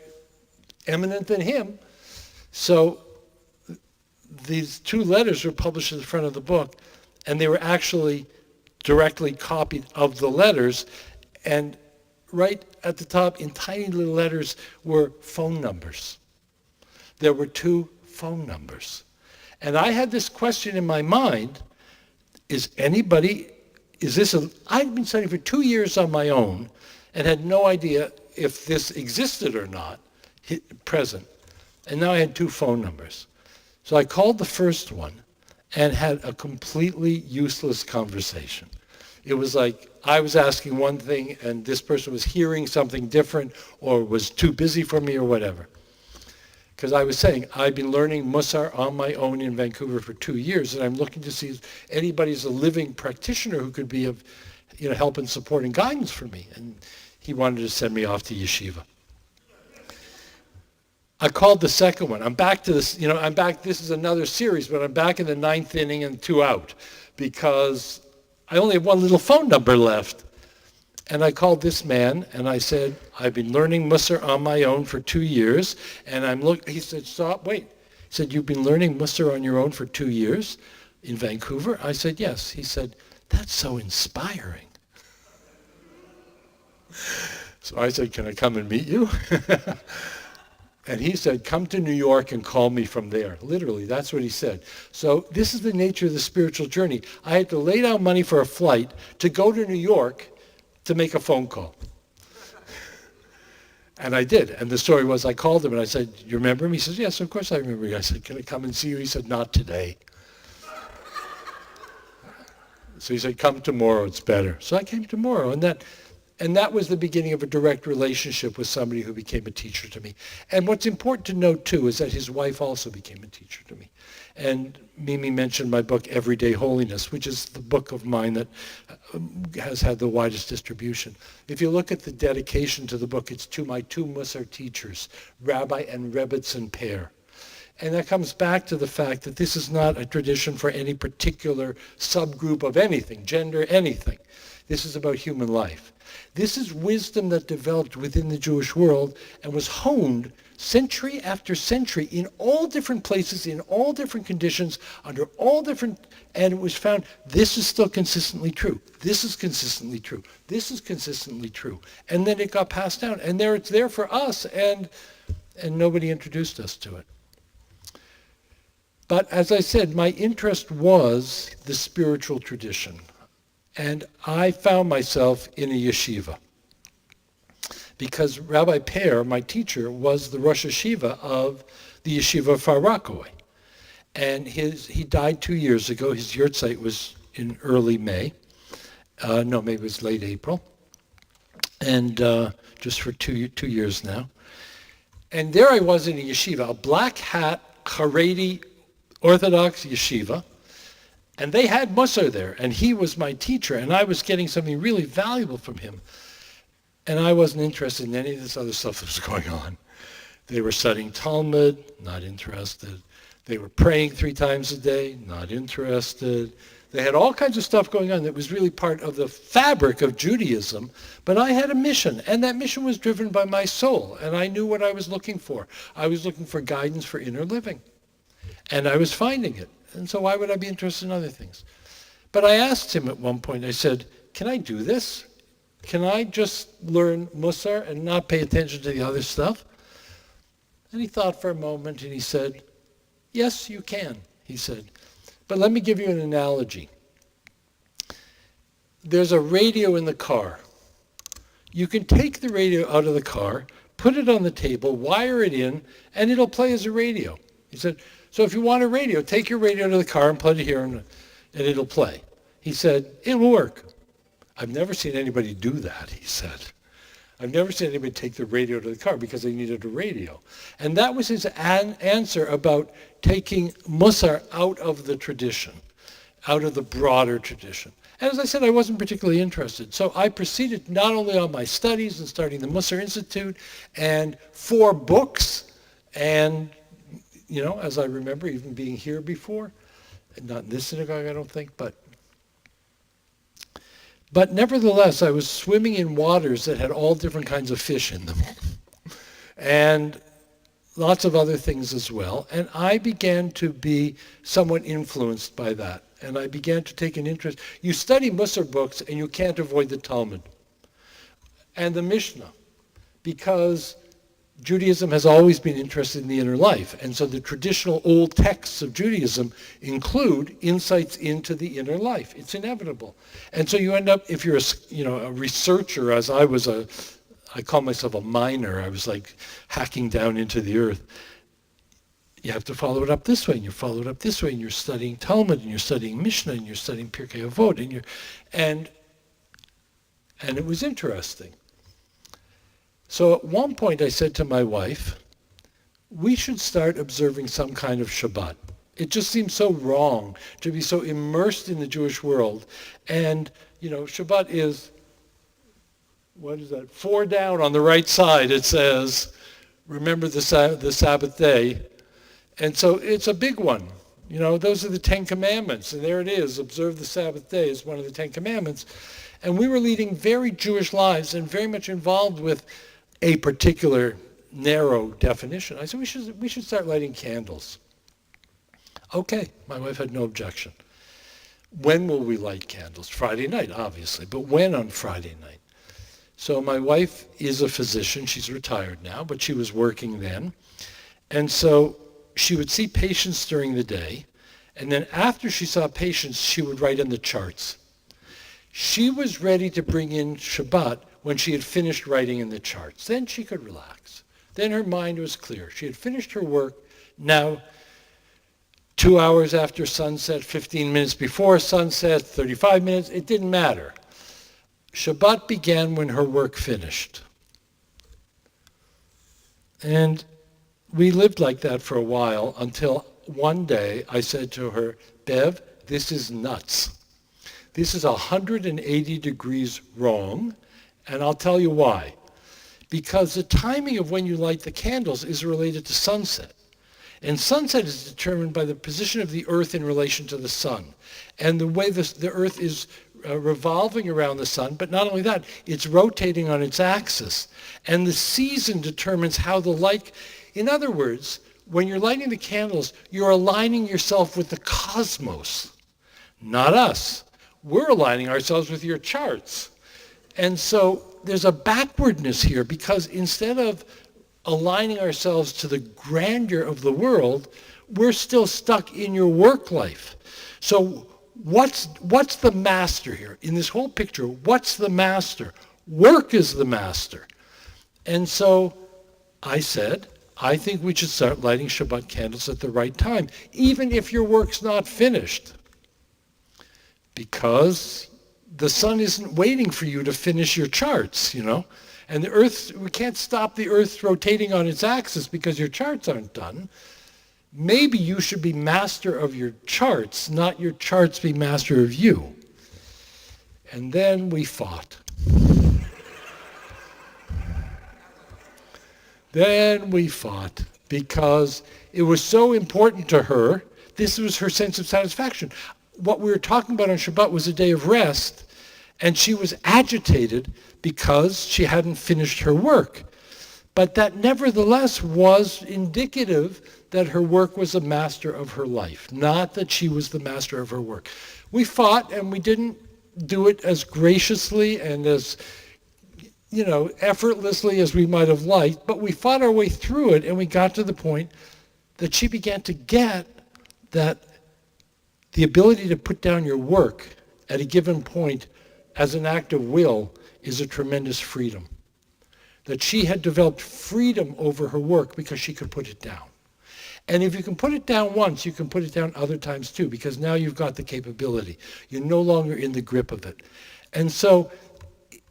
[SPEAKER 3] eminent than him. So these 2 letters were published at the front of the book, and they were actually directly copied of the letters, and right at the top in tiny little letters were phone numbers. There were 2 phone numbers. And I had this question in my mind, I'd been studying for 2 years on my own and had no idea if this existed or not, present. And now I had 2 phone numbers. So I called the first one and had a completely useless conversation. It was like I was asking one thing and this person was hearing something different or was too busy for me or whatever. Because I was saying, I've been learning Musar on my own in Vancouver for 2 years, and I'm looking to see if anybody's a living practitioner who could be of help and support and guidance for me. And he wanted to send me off to yeshiva. I called the second one. I'm back to this, this is another series, but I'm back in the 9th inning and 2 out because I only have 1 little phone number left. And I called this man and I said, I've been learning Musar on my own for 2 years. And he said, stop, wait. He said, you've been learning Musar on your own for 2 years in Vancouver? I said, yes. He said, that's so inspiring. So I said, can I come and meet you? And he said, come to New York and call me from there. Literally, that's what he said. So this is the nature of the spiritual journey. I had to lay down money for a flight to go to New York to make a phone call. And I did. And the story was I called him and I said, you remember him? He says, yes, of course I remember you. I said, can I come and see you? He said, not today. So he said, come tomorrow, it's better. So I came tomorrow. And that was the beginning of a direct relationship with somebody who became a teacher to me. And what's important to note, too, is that his wife also became a teacher to me. And Mimi mentioned my book, Everyday Holiness, which is the book of mine that has had the widest distribution. If you look at the dedication to the book, it's to my 2 Musar teachers, Rabbi and Rebbitzin Pear. And that comes back to the fact that this is not a tradition for any particular subgroup of anything, gender, anything. This is about human life. This is wisdom that developed within the Jewish world and was honed century after century in all different places, in all different conditions, under all different, and it was found this is still consistently true. This is consistently true. This is consistently true. And then it got passed down. And there it's there for us, and nobody introduced us to it. But as I said, my interest was the spiritual tradition. And I found myself in a yeshiva because Rabbi Pear, my teacher, was the Rosh Yeshiva of the yeshiva of Far Rockaway. And he died 2 years ago. His yurtzeit was in early May. Maybe it was late April. And just for two years now. And there I was in a yeshiva, a black hat, Haredi, Orthodox yeshiva. And they had Musar there, and he was my teacher, and I was getting something really valuable from him. And I wasn't interested in any of this other stuff that was going on. They were studying Talmud, not interested. They were praying 3 times a day, not interested. They had all kinds of stuff going on that was really part of the fabric of Judaism, but I had a mission, and that mission was driven by my soul, and I knew what I was looking for. I was looking for guidance for inner living, and I was finding it. And so why would I be interested in other things? But I asked him at one point, I said, can I do this? Can I just learn Musar and not pay attention to the other stuff? And he thought for a moment and he said, yes, you can, he said. But let me give you an analogy. There's a radio in the car. You can take the radio out of the car, put it on the table, wire it in, and it'll play as a radio. He said, so if you want a radio, take your radio to the car and plug it here and it'll play. He said, it'll work. I've never seen anybody do that, he said. I've never seen anybody take the radio to the car because they needed a radio. And that was his answer about taking Musar out of the tradition, out of the broader tradition. And as I said, I wasn't particularly interested. So I proceeded not only on my studies and starting the Musar Institute and 4 books and as I remember, even being here before, not in this synagogue, I don't think, but nevertheless, I was swimming in waters that had all different kinds of fish in them, and lots of other things as well, and I began to be somewhat influenced by that. and I began to take an interest. You study Musar books and you can't avoid the Talmud and the Mishnah, because Judaism has always been interested in the inner life. And so the traditional old texts of Judaism include insights into the inner life. It's inevitable. And so you end up, if you're a researcher, as I call myself a miner, I was like hacking down into the earth. You have to follow it up this way, and you follow it up this way, and you're studying Talmud, and you're studying Mishnah, and you're studying Pirkei Avot, and it was interesting. So at one point I said to my wife, we should start observing some kind of Shabbat. It just seems so wrong to be so immersed in the Jewish world. And, Shabbat is, what is that? 4 down on the right side, it says, remember the Sabbath day. And so it's a big one. Those are the 10 Commandments. And there it is, observe the Sabbath day is one of the 10 Commandments. And we were leading very Jewish lives and very much involved with a particular narrow definition. I said, we should start lighting candles. Okay, my wife had no objection. When will we light candles? Friday night, obviously, but when on Friday night? So my wife is a physician. She's retired now, but she was working then. And so she would see patients during the day, and then after she saw patients, she would write in the charts. She was ready to bring in Shabbat when she had finished writing in the charts. Then she could relax. Then her mind was clear. She had finished her work. Now, 2 hours after sunset, 15 minutes before sunset, 35 minutes, it didn't matter. Shabbat began when her work finished. And we lived like that for a while until one day I said to her, Bev, this is nuts. This is 180 degrees wrong, and I'll tell you why. Because the timing of when you light the candles is related to sunset. And sunset is determined by the position of the earth in relation to the sun. And the way the earth is revolving around the sun, but not only that, it's rotating on its axis. And the season determines how the light, in other words, when you're lighting the candles, you're aligning yourself with the cosmos, not us. We're aligning ourselves with your charts. And so there's a backwardness here, because instead of aligning ourselves to the grandeur of the world, we're still stuck in your work life. So what's the master here? In this whole picture, what's the master? Work is the master. And so I said, I think we should start lighting Shabbat candles at the right time, even if your work's not finished. Because the sun isn't waiting for you to finish your charts, And the earth, we can't stop the earth rotating on its axis because your charts aren't done. Maybe you should be master of your charts, not your charts be master of you. And then we fought. Then we fought because it was so important to her. This was her sense of satisfaction. What we were talking about on Shabbat was a day of rest, and she was agitated because she hadn't finished her work. But that nevertheless was indicative that her work was a master of her life, not that she was the master of her work. We fought, and we didn't do it as graciously and as effortlessly as we might have liked, but we fought our way through it, and we got to the point that she began to get that the ability to put down your work at a given point as an act of will is a tremendous freedom. That she had developed freedom over her work because she could put it down. And if you can put it down once, you can put it down other times too, because now you've got the capability. You're no longer in the grip of it. And so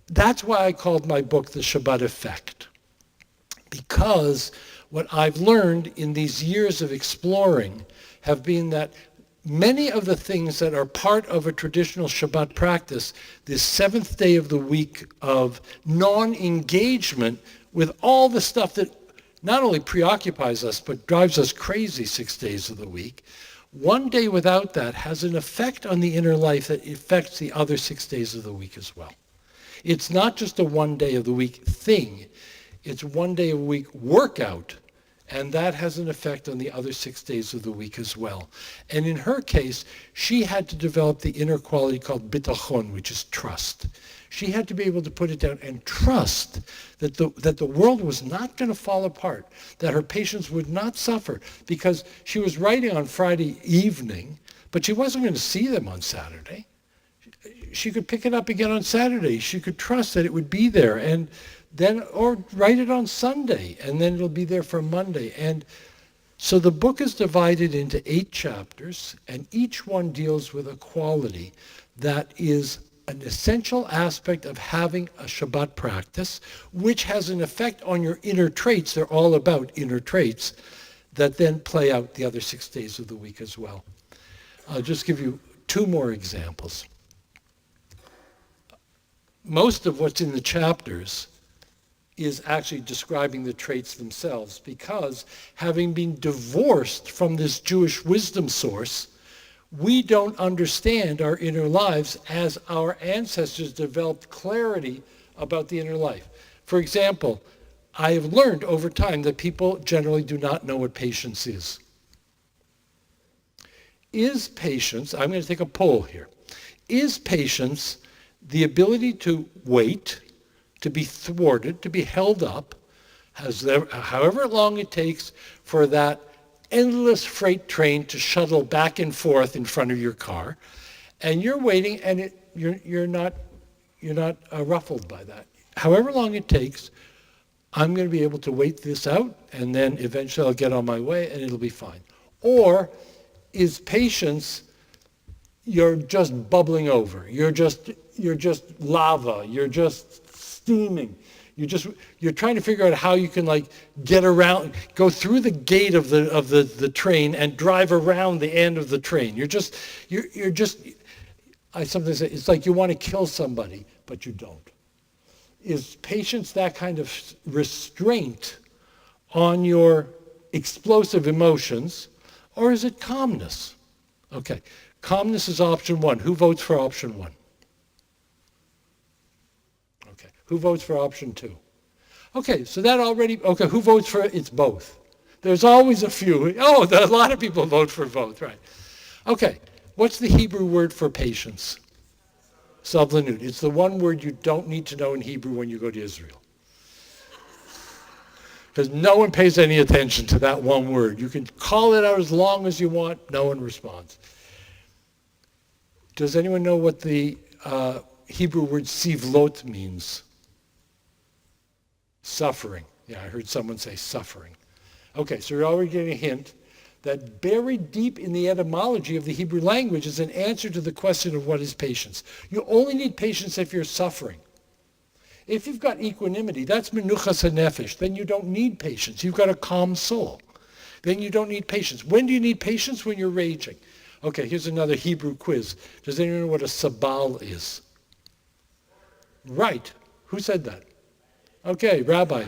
[SPEAKER 3] that's why I called my book The Shabbat Effect. Because what I've learned in these years of exploring have been that many of the things that are part of a traditional Shabbat practice, this seventh day of the week of non-engagement with all the stuff that not only preoccupies us, but drives us crazy 6 days of the week, one day without that has an effect on the inner life that affects the other 6 days of the week as well. It's not just a one day of the week thing. It's one day a week workout And that has an effect on the other 6 days of the week as well. And in her case, she had to develop the inner quality called bitachon, which is trust. She had to be able to put it down and trust that the world was not going to fall apart, that her patients would not suffer, because she was writing on Friday evening, but she wasn't going to see them on Saturday. She could pick it up again on Saturday. She could trust that it would be there, and then, or write it on Sunday, and then it'll be there for Monday. And so the book is divided into 8 chapters, and each one deals with a quality that is an essential aspect of having a Shabbat practice, which has an effect on your inner traits. They're all about inner traits that then play out the other 6 days of the week as well. I'll just give you 2 more examples. Most of what's in the chapters is actually describing the traits themselves, because having been divorced from this Jewish wisdom source, we don't understand our inner lives as our ancestors developed clarity about the inner life. For example, I have learned over time that people generally do not know what patience is. Is patience, I'm going to take a poll here, is patience the ability to wait, to be thwarted, to be held up, however long it takes for that endless freight train to shuttle back and forth in front of your car, and you're waiting, and you're not ruffled by that. However long it takes, I'm going to be able to wait this out, and then eventually I'll get on my way, and it'll be fine. Or is patience, you're just bubbling over, you're just lava, you're just steaming. You're trying to figure out how you can get around, go through the gate of the train and drive around the end of the train. I sometimes say it's like you want to kill somebody, but you don't. Is patience that kind of restraint on your explosive emotions, or is it calmness? Okay, calmness is option 1. Who votes for option 1? Okay, who votes for option 2? Okay, so that already, okay, who votes for it? It's both. There's always a few. Oh, a lot of people vote for both, right? Okay, what's the Hebrew word for patience? Sablanut. It's the one word you don't need to know in Hebrew when you go to Israel. Because no one pays any attention to that one word. You can call it out as long as you want, no one responds. Does anyone know what the Hebrew word sivlot means? Suffering. Yeah, I heard someone say suffering. Okay, so you're already getting a hint that buried deep in the etymology of the Hebrew language is an answer to the question of what is patience. You only need patience if you're suffering. If you've got equanimity, that's menuchas hanefesh, then you don't need patience. You've got a calm soul. Then you don't need patience. When do you need patience? When you're raging. Okay, here's another Hebrew quiz. Does anyone know what a sabal is? Right. Who said that? Okay, Rabbi.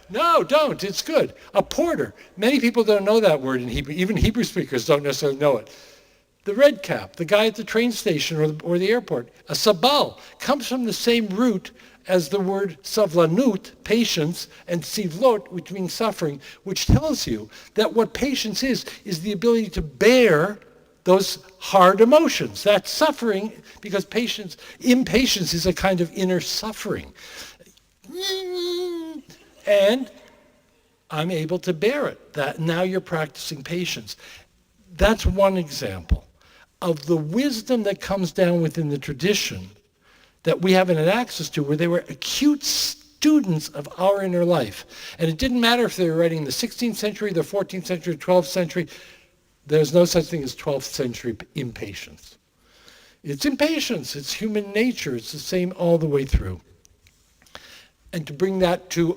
[SPEAKER 3] No, don't. It's good. A porter. Many people don't know that word in Hebrew. Even Hebrew speakers don't necessarily know it. The red cap, the guy at the train station or the airport. A sabal comes from the same root as the word savlanut, patience, and sivlot, which means suffering, which tells you that what patience is the ability to bear those hard emotions. That's suffering, because impatience is a kind of inner suffering. And I'm able to bear it. That now you're practicing patience. That's one example of the wisdom that comes down within the tradition that we haven't had access to, where they were acute students of our inner life. And it didn't matter if they were writing in the 16th century, the 14th century, 12th century. There's no such thing as 12th century impatience. It's impatience. It's human nature. It's the same all the way through. And to bring that to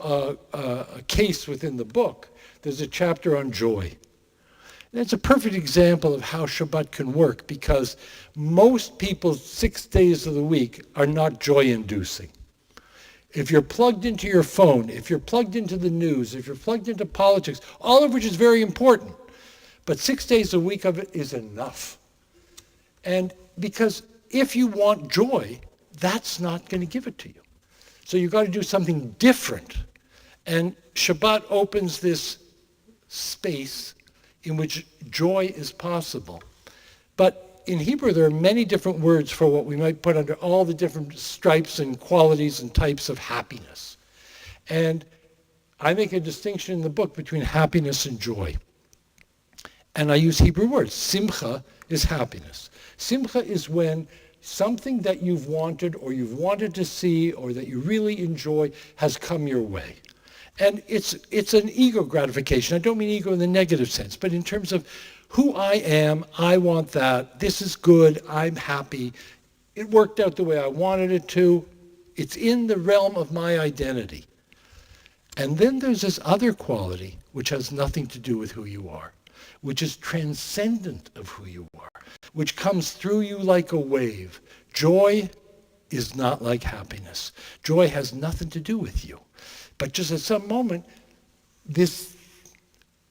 [SPEAKER 3] a case within the book, there's a chapter on joy. And it's a perfect example of how Shabbat can work, because most people's 6 days of the week are not joy-inducing. If you're plugged into your phone, if you're plugged into the news, if you're plugged into politics, all of which is very important, but 6 days a week of it is enough. And because if you want joy, that's not going to give it to you. So you've got to do something different. And Shabbat opens this space in which joy is possible. But in Hebrew, there are many different words for what we might put under all the different stripes and qualities and types of happiness. And I make a distinction in the book between happiness and joy. And I use Hebrew words. Simcha is happiness. Simcha is when something that you've wanted or you've wanted to see or that you really enjoy has come your way. And it's an ego gratification. I don't mean ego in the negative sense, but in terms of who I am, I want that, this is good, I'm happy, it worked out the way I wanted it to, it's in the realm of my identity. And then there's this other quality which has nothing to do with who you are, which is transcendent of who you are, which comes through you like a wave. Joy is not like happiness. Joy has nothing to do with you. But just at some moment, this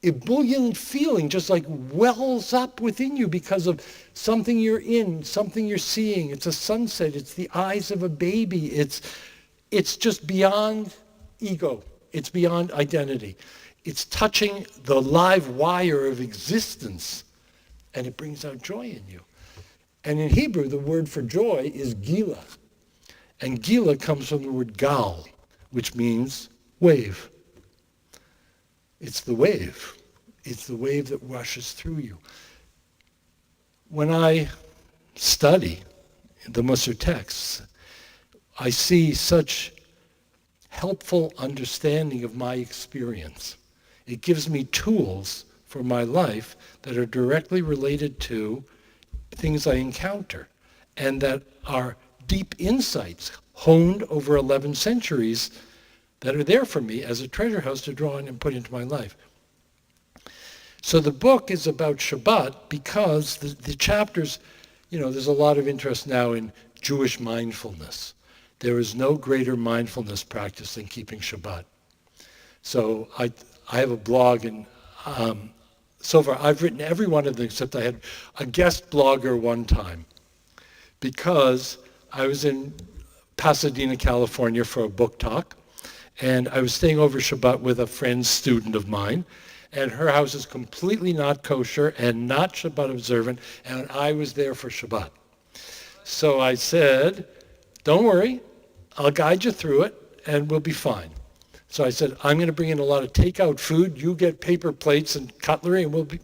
[SPEAKER 3] ebullient feeling just like wells up within you because of something you're in, something you're seeing. It's a sunset. It's the eyes of a baby. It's just beyond ego. It's beyond identity. It's touching the live wire of existence, and it brings out joy in you. And in Hebrew, the word for joy is gila. And gila comes from the word gal, which means wave. It's the wave. It's the wave that rushes through you. When I study the Musar texts, I see such helpful understanding of my experience. It gives me tools for my life that are directly related to things I encounter and that are deep insights honed over 11 centuries that are there for me as a treasure house to draw on and put into my life. So the book is about Shabbat because the chapters, there's a lot of interest now in Jewish mindfulness. There is no greater mindfulness practice than keeping Shabbat. So I have a blog, and so far I've written every one of them except I had a guest blogger one time because I was in Pasadena, California for a book talk, and I was staying over Shabbat with a friend student of mine, and her house is completely not kosher and not Shabbat observant, and I was there for Shabbat. So I said, don't worry, I'll guide you through it, and we'll be fine. So I said, I'm going to bring in a lot of takeout food. You get paper plates and cutlery, and we'll be...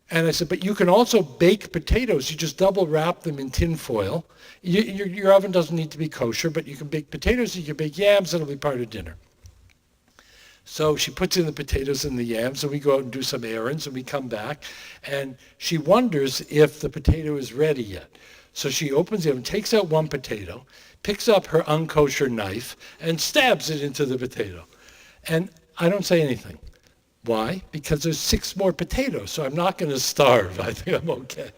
[SPEAKER 3] And I said, but you can also bake potatoes. You just double wrap them in tin foil. Your oven doesn't need to be kosher, but you can bake potatoes, you can bake yams, and it'll be part of dinner. So she puts in the potatoes and the yams, and we go out and do some errands, and we come back, and she wonders if the potato is ready yet. So she opens the oven, takes out one potato, picks up her unkosher knife, and stabs it into the potato. And I don't say anything. Why? Because there's 6 more potatoes, so I'm not going to starve. I think I'm okay.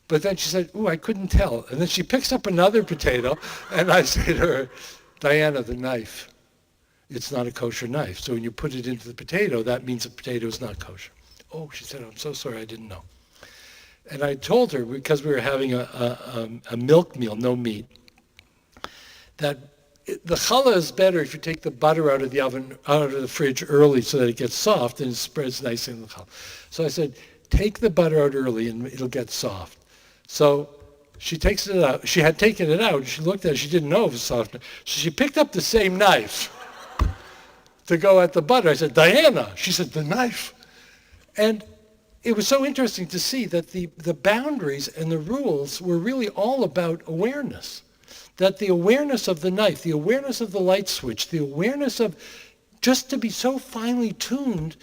[SPEAKER 3] But then she said, ooh, I couldn't tell. And then she picks up another potato, and I say to her, Diana, the knife, it's not a kosher knife. So when you put it into the potato, that means the potato is not kosher. Oh, she said, I'm so sorry, I didn't know. And I told her, because we were having a milk meal, no meat, that the challah is better if you take the butter out of the oven, out of the fridge early so that it gets soft and it spreads nicely in the challah. So I said, take the butter out early and it'll get soft. So she takes it out. She had taken it out. She looked at it. She didn't know it was soft. So she picked up the same knife to go at the butter. I said, Diana. She said, the knife. And it was so interesting to see that the boundaries and the rules were really all about awareness. That the awareness of the knife, the awareness of the light switch, the awareness of just to be so finely tuned,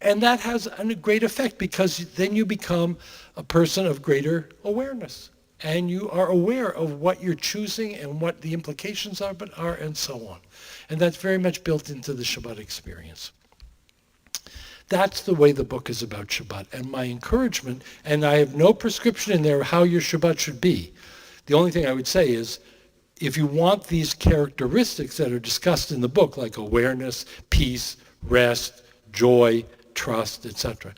[SPEAKER 3] and that has a great effect because then you become a person of greater awareness. And you are aware of what you're choosing and what the implications are, and so on. And that's very much built into the Shabbat experience. That's the way the book is about Shabbat. And my encouragement, and I have no prescription in there how your Shabbat should be. The only thing I would say is, if you want these characteristics that are discussed in the book, like awareness, peace, rest, joy, trust, etc.,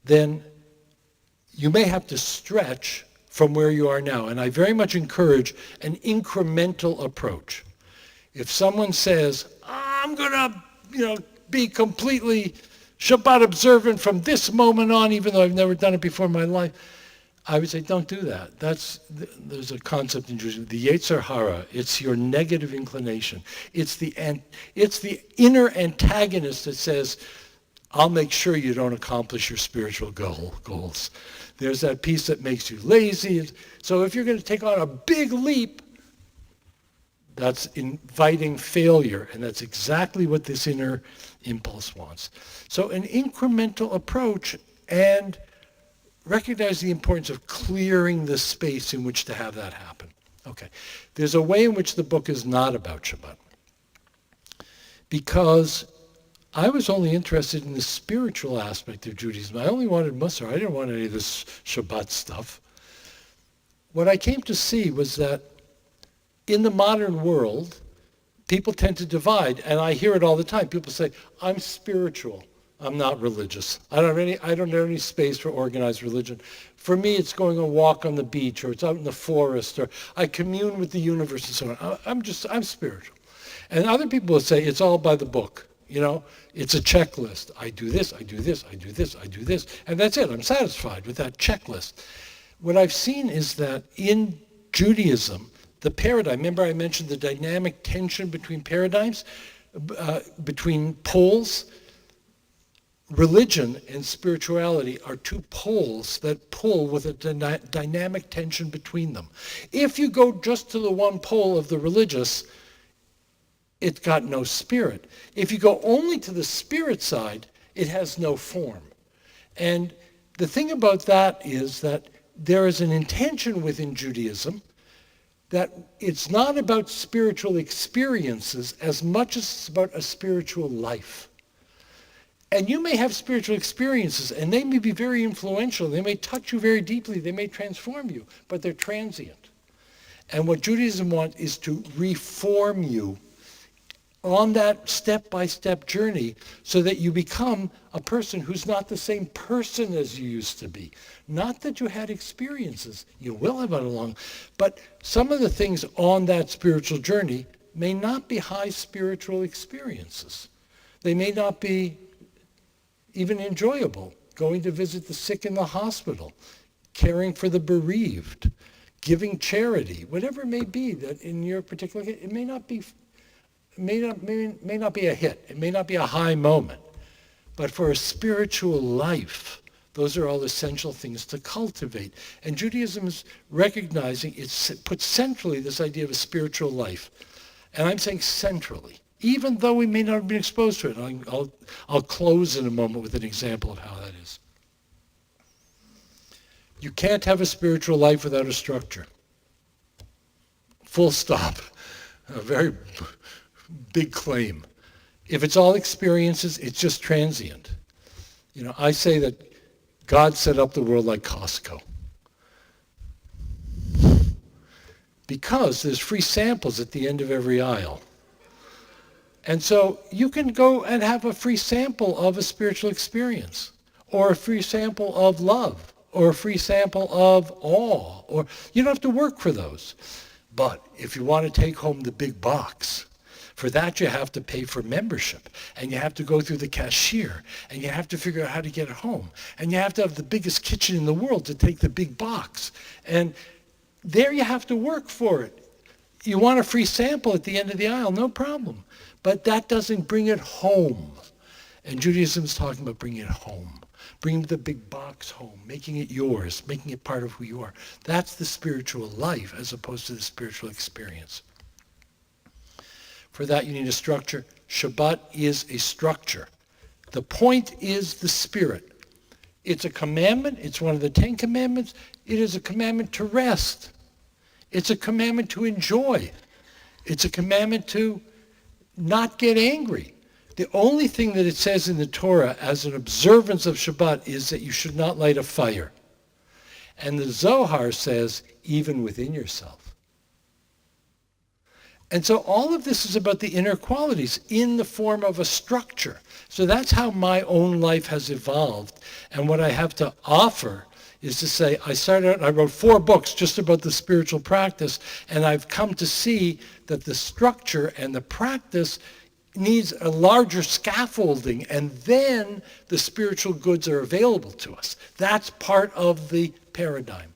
[SPEAKER 3] then you may have to stretch from where you are now. And I very much encourage an incremental approach. If someone says, I'm going to be completely Shabbat observant from this moment on, even though I've never done it before in my life. I would say, don't do that. There's a concept in Judaism, the Yetzer Hara. It's your negative inclination. It's the inner antagonist that says, I'll make sure you don't accomplish your spiritual goals. There's that piece that makes you lazy. So if you're going to take on a big leap, that's inviting failure, and that's exactly what this inner impulse wants. So an incremental approach, and recognize the importance of clearing the space in which to have that happen. Okay, there's a way in which the book is not about Shabbat, because I was only interested in the spiritual aspect of Judaism. I only wanted Musar. I didn't want any of this Shabbat stuff. What I came to see was that in the modern world, people tend to divide, and I hear it all the time. People say, I'm spiritual. I'm not religious. I don't have any space for organized religion. For me, it's going on a walk on the beach, or it's out in the forest, or I commune with the universe and so on. I'm spiritual. And other people will say it's all by the book. It's a checklist. I do this, I do this, I do this, I do this, and that's it. I'm satisfied with that checklist. What I've seen is that in Judaism, the paradigm, remember I mentioned the dynamic tension between paradigms, between poles. Religion and spirituality are two poles that pull with a dynamic tension between them. If you go just to the one pole of the religious, it's got no spirit. If you go only to the spirit side, it has no form. And the thing about that is that there is an intention within Judaism that it's not about spiritual experiences as much as it's about a spiritual life. And you may have spiritual experiences, and they may be very influential. They may touch you very deeply. They may transform you, but they're transient. And what Judaism wants is to reform you on that step-by-step journey so that you become a person who's not the same person as you used to be. Not that you had experiences. You will have it along. But some of the things on that spiritual journey may not be high spiritual experiences. They may not be even enjoyable. Going to visit the sick in the hospital, caring for the bereaved, giving charity, whatever it may be that in your particular case, it may not be a hit. It may not be a high moment. But for a spiritual life, those are all essential things to cultivate. And Judaism is recognizing, it puts centrally this idea of a spiritual life. And I'm saying centrally, even though we may not have been exposed to it. I'll close in a moment with an example of how that is. You can't have a spiritual life without a structure. Full stop. A very big claim. If it's all experiences, it's just transient. I say that God set up the world like Costco. Because there's free samples at the end of every aisle. And so you can go and have a free sample of a spiritual experience, or a free sample of love, or a free sample of awe, or you don't have to work for those. But if you want to take home the big box, for that you have to pay for membership, and you have to go through the cashier, and you have to figure out how to get it home, and you have to have the biggest kitchen in the world to take the big box. And there you have to work for it. You want a free sample at the end of the aisle, no problem. But that doesn't bring it home. And Judaism is talking about bringing it home. Bringing the big box home, making it yours, making it part of who you are. That's the spiritual life as opposed to the spiritual experience. For that you need a structure. Shabbat is a structure. The point is the spirit. It's a commandment. It's one of the 10 commandments. It is a commandment to rest. It's a commandment to enjoy. It's a commandment to not get angry. The only thing that it says in the Torah as an observance of Shabbat is that you should not light a fire. And the Zohar says, even within yourself. And so all of this is about the inner qualities in the form of a structure. So that's how my own life has evolved. And what I have to offer is to say, I wrote 4 books just about the spiritual practice, and I've come to see that the structure and the practice needs a larger scaffolding, and then the spiritual goods are available to us. That's part of the paradigm.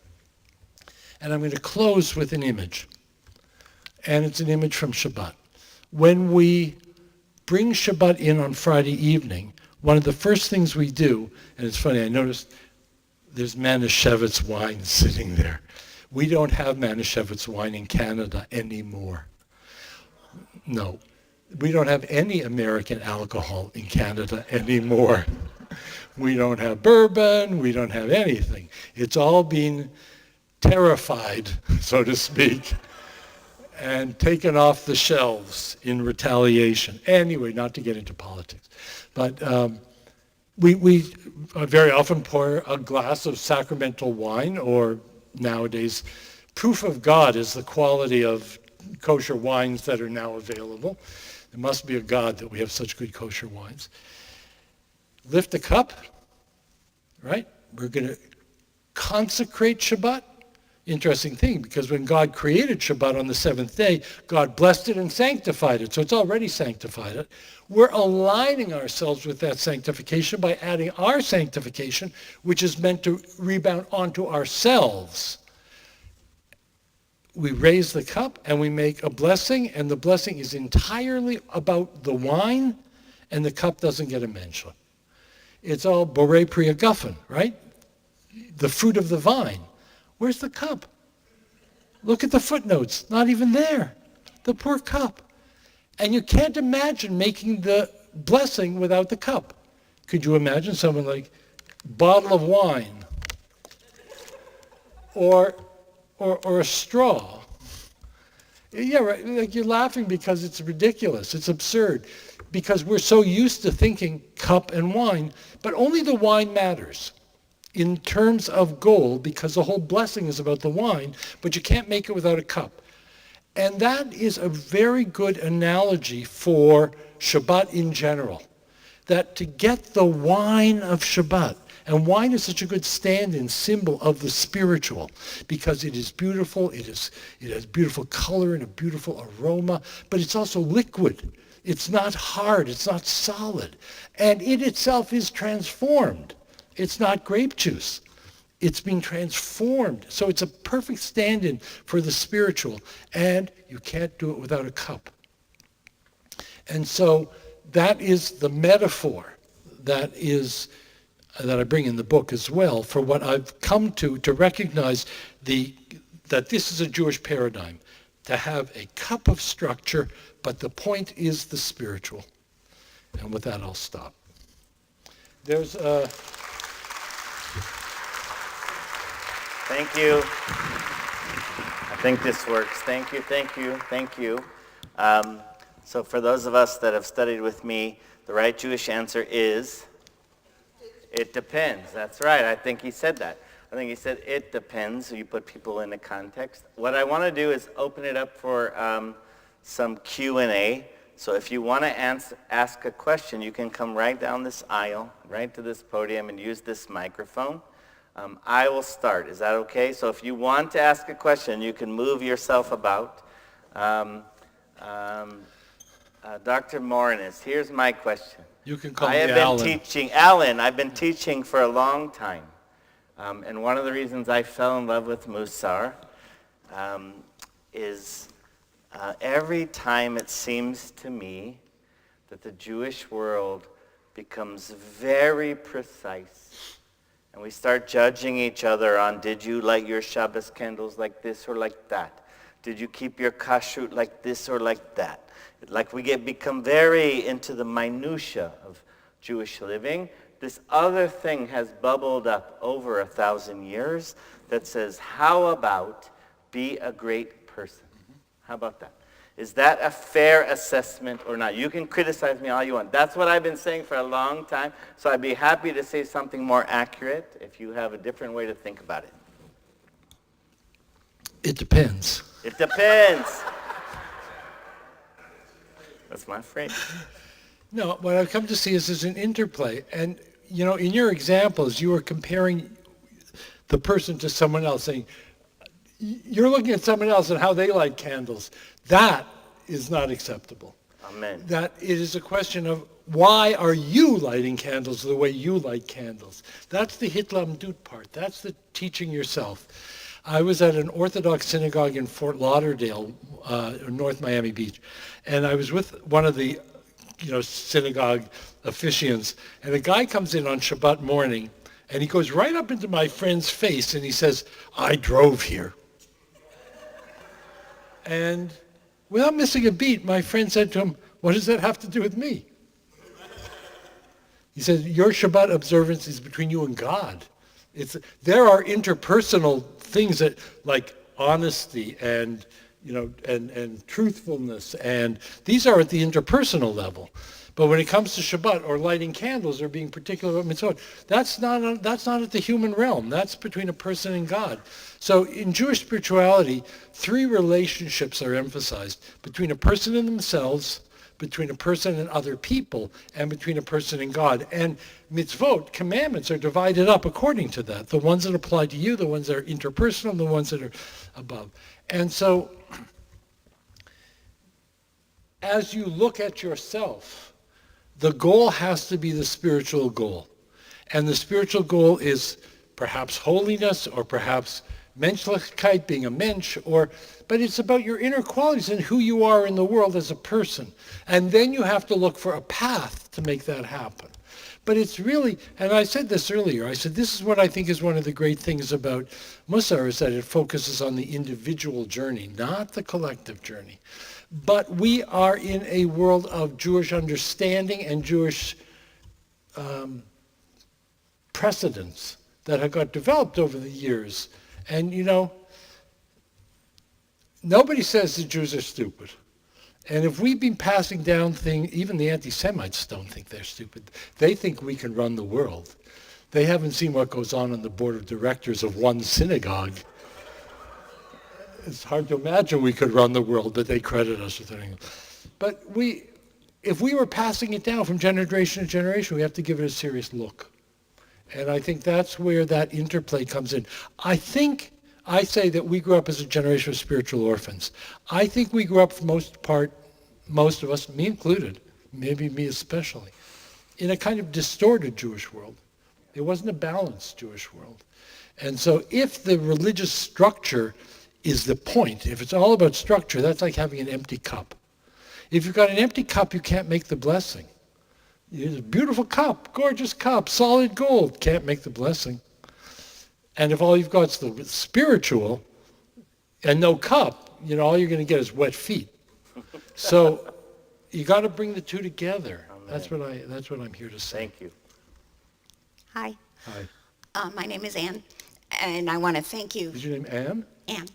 [SPEAKER 3] And I'm going to close with an image. And it's an image from Shabbat. When we bring Shabbat in on Friday evening, one of the first things we do, and it's funny, I noticed there's Manischewitz wine sitting there. We don't have Manischewitz wine in Canada anymore. No. We don't have any American alcohol in Canada anymore. We don't have bourbon, we don't have anything. It's all been terrified, so to speak, and taken off the shelves in retaliation. Anyway, not to get into politics. But we very often pour a glass of sacramental wine, or nowadays, proof of God is the quality of kosher wines that are now available. It must be a God that we have such good kosher wines. Lift a cup, right? We're going to consecrate Shabbat. Interesting thing, because when God created Shabbat on the seventh day, God blessed it and sanctified it. So it's already sanctified. We're aligning ourselves with that sanctification by adding our sanctification, which is meant to rebound onto ourselves. We raise the cup and we make a blessing, and the blessing is entirely about the wine, and the cup doesn't get a mention. It's all Borei Pri Hagafen, right? The fruit of the vine. Where's the cup? Look at the footnotes. Not even there. The poor cup. And you can't imagine making the blessing without the cup. Could you imagine someone like bottle of wine or a straw? Yeah, right. Like, you're laughing because it's ridiculous. It's absurd. Because we're so used to thinking cup and wine, but only the wine matters in terms of goal, because the whole blessing is about the wine, but you can't make it without a cup. And that is a very good analogy for Shabbat in general. That to get the wine of Shabbat, and wine is such a good stand-in symbol of the spiritual, because it is beautiful, it has beautiful color and a beautiful aroma, but it's also liquid. It's not hard, it's not solid. And it itself is transformed. It's not grape juice. It's being transformed. So it's a perfect stand-in for the spiritual, and you can't do it without a cup. And so that is the metaphor that I bring in the book as well, for what I've come to recognize that this is a Jewish paradigm, to have a cup of structure, but the point is the spiritual. And with that, I'll stop. There's a...
[SPEAKER 1] Thank you. I think this works. Thank you. So for those of us that have studied with me, the right Jewish answer is, it depends. That's right. I think he said that. I think he said it depends. So you put people in a context. What I want to do is open it up for some Q&A. So if you want to ask a question, you can come right down this aisle, right to this podium, and use this microphone. I will start. Is that okay? So if you want to ask a question, you can move yourself about. Dr. Morini, here's my question.
[SPEAKER 3] You can call
[SPEAKER 1] me
[SPEAKER 3] Alan.
[SPEAKER 1] I've been teaching for a long time. And one of the reasons I fell in love with Musar is every time it seems to me that the Jewish world becomes very precise, and we start judging each other on, did you light your Shabbos candles like this or like that? Did you keep your kashrut like this or like that? Like we become very into the minutia of Jewish living. This other thing has bubbled up over 1,000 years that says, how about be a great person? How about that? Is that a fair assessment or not? You can criticize me all you want. That's what I've been saying for a long time, so I'd be happy to say something more accurate if you have a different way to think about it.
[SPEAKER 3] It depends.
[SPEAKER 1] It depends. That's my phrase.
[SPEAKER 3] No, what I've come to see is there's an interplay. And, you know, in your examples, you were comparing the person to someone else, saying, you're looking at someone else and how they light candles. That is not acceptable.
[SPEAKER 1] Amen.
[SPEAKER 3] That it is a question of why are you lighting candles the way you light candles? That's the Hitlam Dut part. That's the teaching yourself. I was at an Orthodox synagogue in Fort Lauderdale, North Miami Beach, and I was with one of the synagogue officiants, and a guy comes in on Shabbat morning, and he goes right up into my friend's face, and he says, "I drove here." And without missing a beat, my friend said to him, "What does that have to do with me?" He said, "Your Shabbat observance is between you and God. There are interpersonal things that, like honesty and and truthfulness, and these are at the interpersonal level. But when it comes to Shabbat or lighting candles or being particular about mitzvot, that's not at the human realm. That's between a person and God. So in Jewish spirituality, 3 relationships are emphasized: between a person and themselves, between a person and other people, and between a person and God. And mitzvot, commandments, are divided up according to that. The ones that apply to you, the ones that are interpersonal, the ones that are above. And so as you look at yourself, the goal has to be the spiritual goal. And the spiritual goal is perhaps holiness, or perhaps menschlichkeit, being a mensch, but it's about your inner qualities and who you are in the world as a person. And then you have to look for a path to make that happen. But it's really, and I said this earlier, I said this is what I think is one of the great things about Musar, is that it focuses on the individual journey, not the collective journey. But we are in a world of Jewish understanding and Jewish precedents that have got developed over the years. And nobody says the Jews are stupid. And if we've been passing down things, even the anti-Semites don't think they're stupid. They think we can run the world. They haven't seen what goes on the board of directors of one synagogue. It's hard to imagine we could run the world, but they credit us with anything. But if we were passing it down from generation to generation, we have to give it a serious look. And I think that's where that interplay comes in. I say that we grew up as a generation of spiritual orphans. I think we grew up, for most of us, me included, maybe me especially, in a kind of distorted Jewish world. It wasn't a balanced Jewish world. And so if the religious structure is the point, if it's all about structure, that's like having an empty cup. If you've got an empty cup, you can't make the blessing. It's a beautiful cup, gorgeous cup, solid gold, can't make the blessing. And if all you've got is the spiritual and no cup, all you're going to get is wet feet. So you got to bring the two together. Amen. That's what I'm here to say.
[SPEAKER 1] Thank you.
[SPEAKER 4] Hi.
[SPEAKER 3] Hi.
[SPEAKER 4] My name is Anne, and I want to thank you.
[SPEAKER 3] Is your name Anne?
[SPEAKER 4] Anne.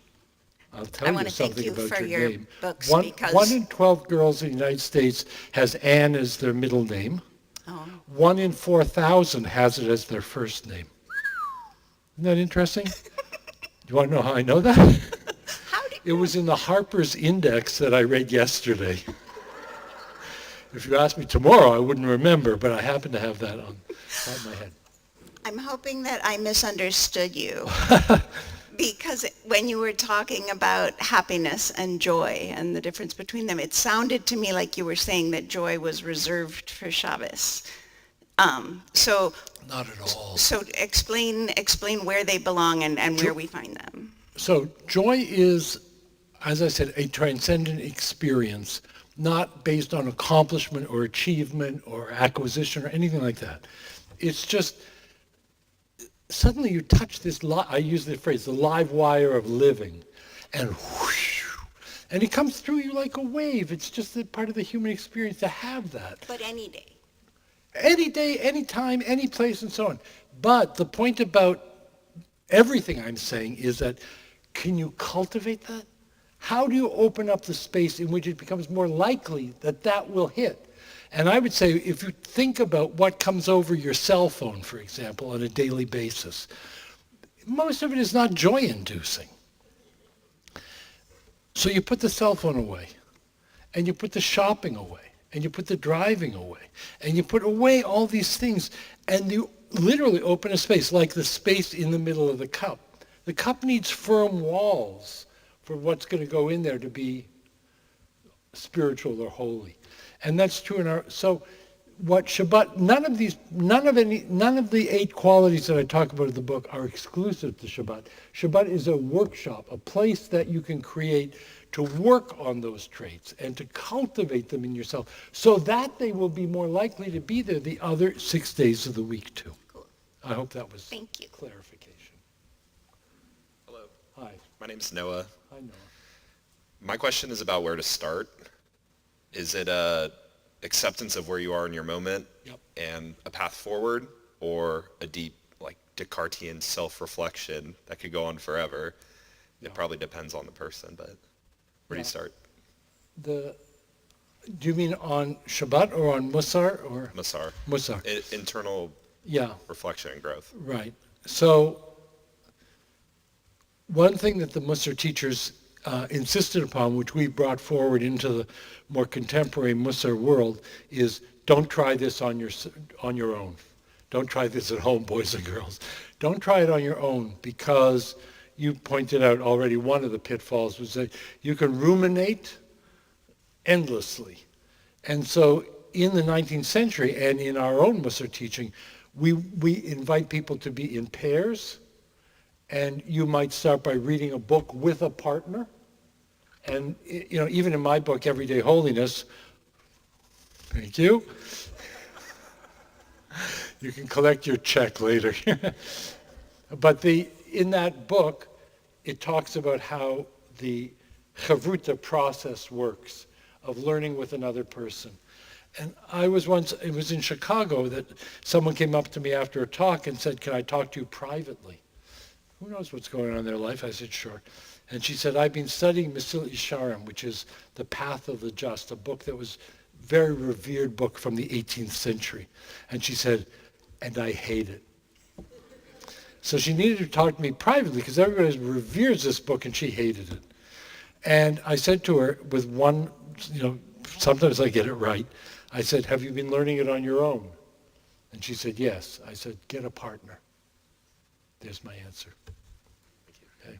[SPEAKER 3] I'll tell you something about your name.
[SPEAKER 4] Books
[SPEAKER 3] because 1 in 12 girls in the United States has Anne as their middle name. 1 in 4,000 has it as their first name. Isn't that interesting? Do you want to know how I know that?
[SPEAKER 4] How did
[SPEAKER 3] It was in the Harper's Index that I read yesterday. If you asked me tomorrow, I wouldn't remember, but I happen to have that on top of my head.
[SPEAKER 4] I'm hoping that I misunderstood you. Because when you were talking about happiness and joy and the difference between them, it sounded to me like you were saying that joy was reserved for Shabbos. So
[SPEAKER 3] not at all.
[SPEAKER 4] So explain where they belong and where we find them.
[SPEAKER 3] So joy is, as I said, a transcendent experience, not based on accomplishment or achievement or acquisition or anything like that. It's just suddenly you touch this, I use the phrase, the live wire of living, and whoosh, and it comes through you like a wave. It's just a part of the human experience to have that.
[SPEAKER 4] But any day.
[SPEAKER 3] Any day, any time, any place, and so on. But the point about everything I'm saying is that, can you cultivate that? How do you open up the space in which it becomes more likely that that will hit? And I would say, if you think about what comes over your cell phone, for example, on a daily basis, most of it is not joy-inducing. So you put the cell phone away, and you put the shopping away, and you put the driving away, and you put away all these things, and you literally open a space, like the space in the middle of the cup. The cup needs firm walls for what's going to go in there to be spiritual or holy. And that's true in our, so what Shabbat, none of the 8 qualities that I talk about in the book are exclusive to Shabbat. Shabbat is a workshop, a place that you can create to work on those traits and to cultivate them in yourself so that they will be more likely to be there the other 6 days of the week too.
[SPEAKER 4] Cool.
[SPEAKER 3] I hope that was
[SPEAKER 4] Thank you.
[SPEAKER 3] clarification.
[SPEAKER 5] Hello,
[SPEAKER 3] Hi.
[SPEAKER 5] my name's Noah.
[SPEAKER 3] I know.
[SPEAKER 5] My question is about where to start. Is it acceptance of where you are in your moment
[SPEAKER 3] Yep.
[SPEAKER 5] and a path forward, or a deep, like Descartesian self-reflection that could go on forever?
[SPEAKER 3] Yeah.
[SPEAKER 5] It probably depends on the person, but where do you start?
[SPEAKER 3] Do you mean on Shabbat or on Musar or?
[SPEAKER 5] Masar.
[SPEAKER 3] Musar.
[SPEAKER 5] Internal
[SPEAKER 3] Yeah,
[SPEAKER 5] reflection and growth.
[SPEAKER 3] right. So one thing that the Musar teachers insisted upon, which we brought forward into the more contemporary Musar world, is don't try this on your own. Don't try this at home, boys and girls. Don't try it on your own, because you pointed out already one of the pitfalls was that you can ruminate endlessly. And so in the 19th century and in our own Musar teaching, we invite people to be in pairs, and you might start by reading a book with a partner. And even in my book, Everyday Holiness, thank you. You can collect your check later. But in that book, it talks about how the chavruta process works of learning with another person. And it was in Chicago that someone came up to me after a talk and said, "Can I talk to you privately?" Who knows what's going on in their life? I said, "Sure." And she said, "I've been studying Mesilat Yesharim, which is The Path of the Just, a book that was a very revered book from the 18th century." And she said, "And I hate it." So she needed to talk to me privately because everybody reveres this book and she hated it. And I said to her with one, sometimes I get it right. I said, "Have you been learning it on your own?" And she said, "Yes." I said, "Get a partner." There's my answer. Okay.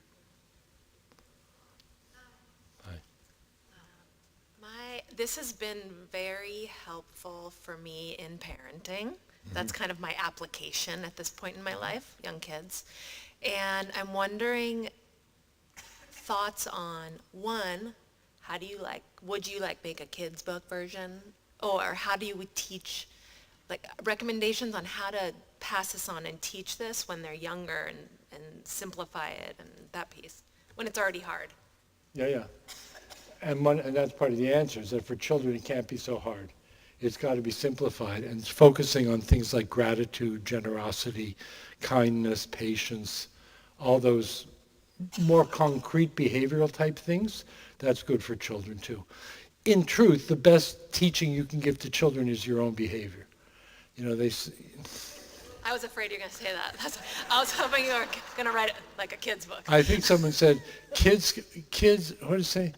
[SPEAKER 3] Hi.
[SPEAKER 6] This has been very helpful for me in parenting. That's kind of my application at this point in my life, young kids. And I'm wondering thoughts on, one, would you make a kid's book version? Or how do you teach, recommendations on how to pass this on and teach this when they're younger and simplify it and that piece, when it's already hard?
[SPEAKER 3] Yeah. And that's part of the answer, is that for children it can't be so hard. It's got to be simplified, and it's focusing on things like gratitude, generosity, kindness, patience, all those more concrete behavioral type things. That's good for children too. In truth, the best teaching you can give to children is your own behavior.
[SPEAKER 6] I was afraid you were going to say that. I was hoping you were going to write it like a kid's book.
[SPEAKER 3] I think someone said, kids, what did it say?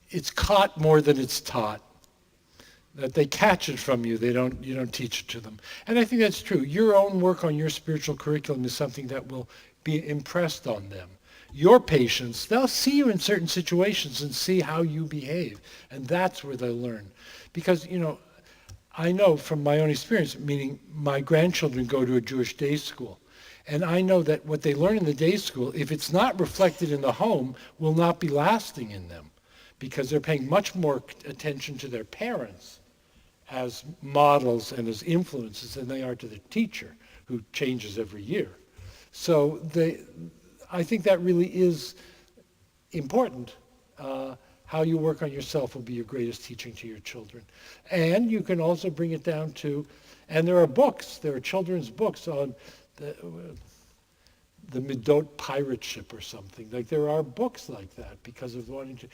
[SPEAKER 3] It's caught more than it's taught. That they catch it from you, you don't teach it to them. And I think that's true. Your own work on your spiritual curriculum is something that will be impressed on them. Your patients, they'll see you in certain situations and see how you behave. And that's where they'll learn. Because, I know from my own experience, meaning my grandchildren go to a Jewish day school. And I know that what they learn in the day school, if it's not reflected in the home, will not be lasting in them. Because they're paying much more attention to their parents as models and as influences than they are to the teacher, who changes every year. So I think that really is important. How you work on yourself will be your greatest teaching to your children. And you can also bring it down to, and there are children's books on the Midot pirate ship or something. There are books like that because of wanting to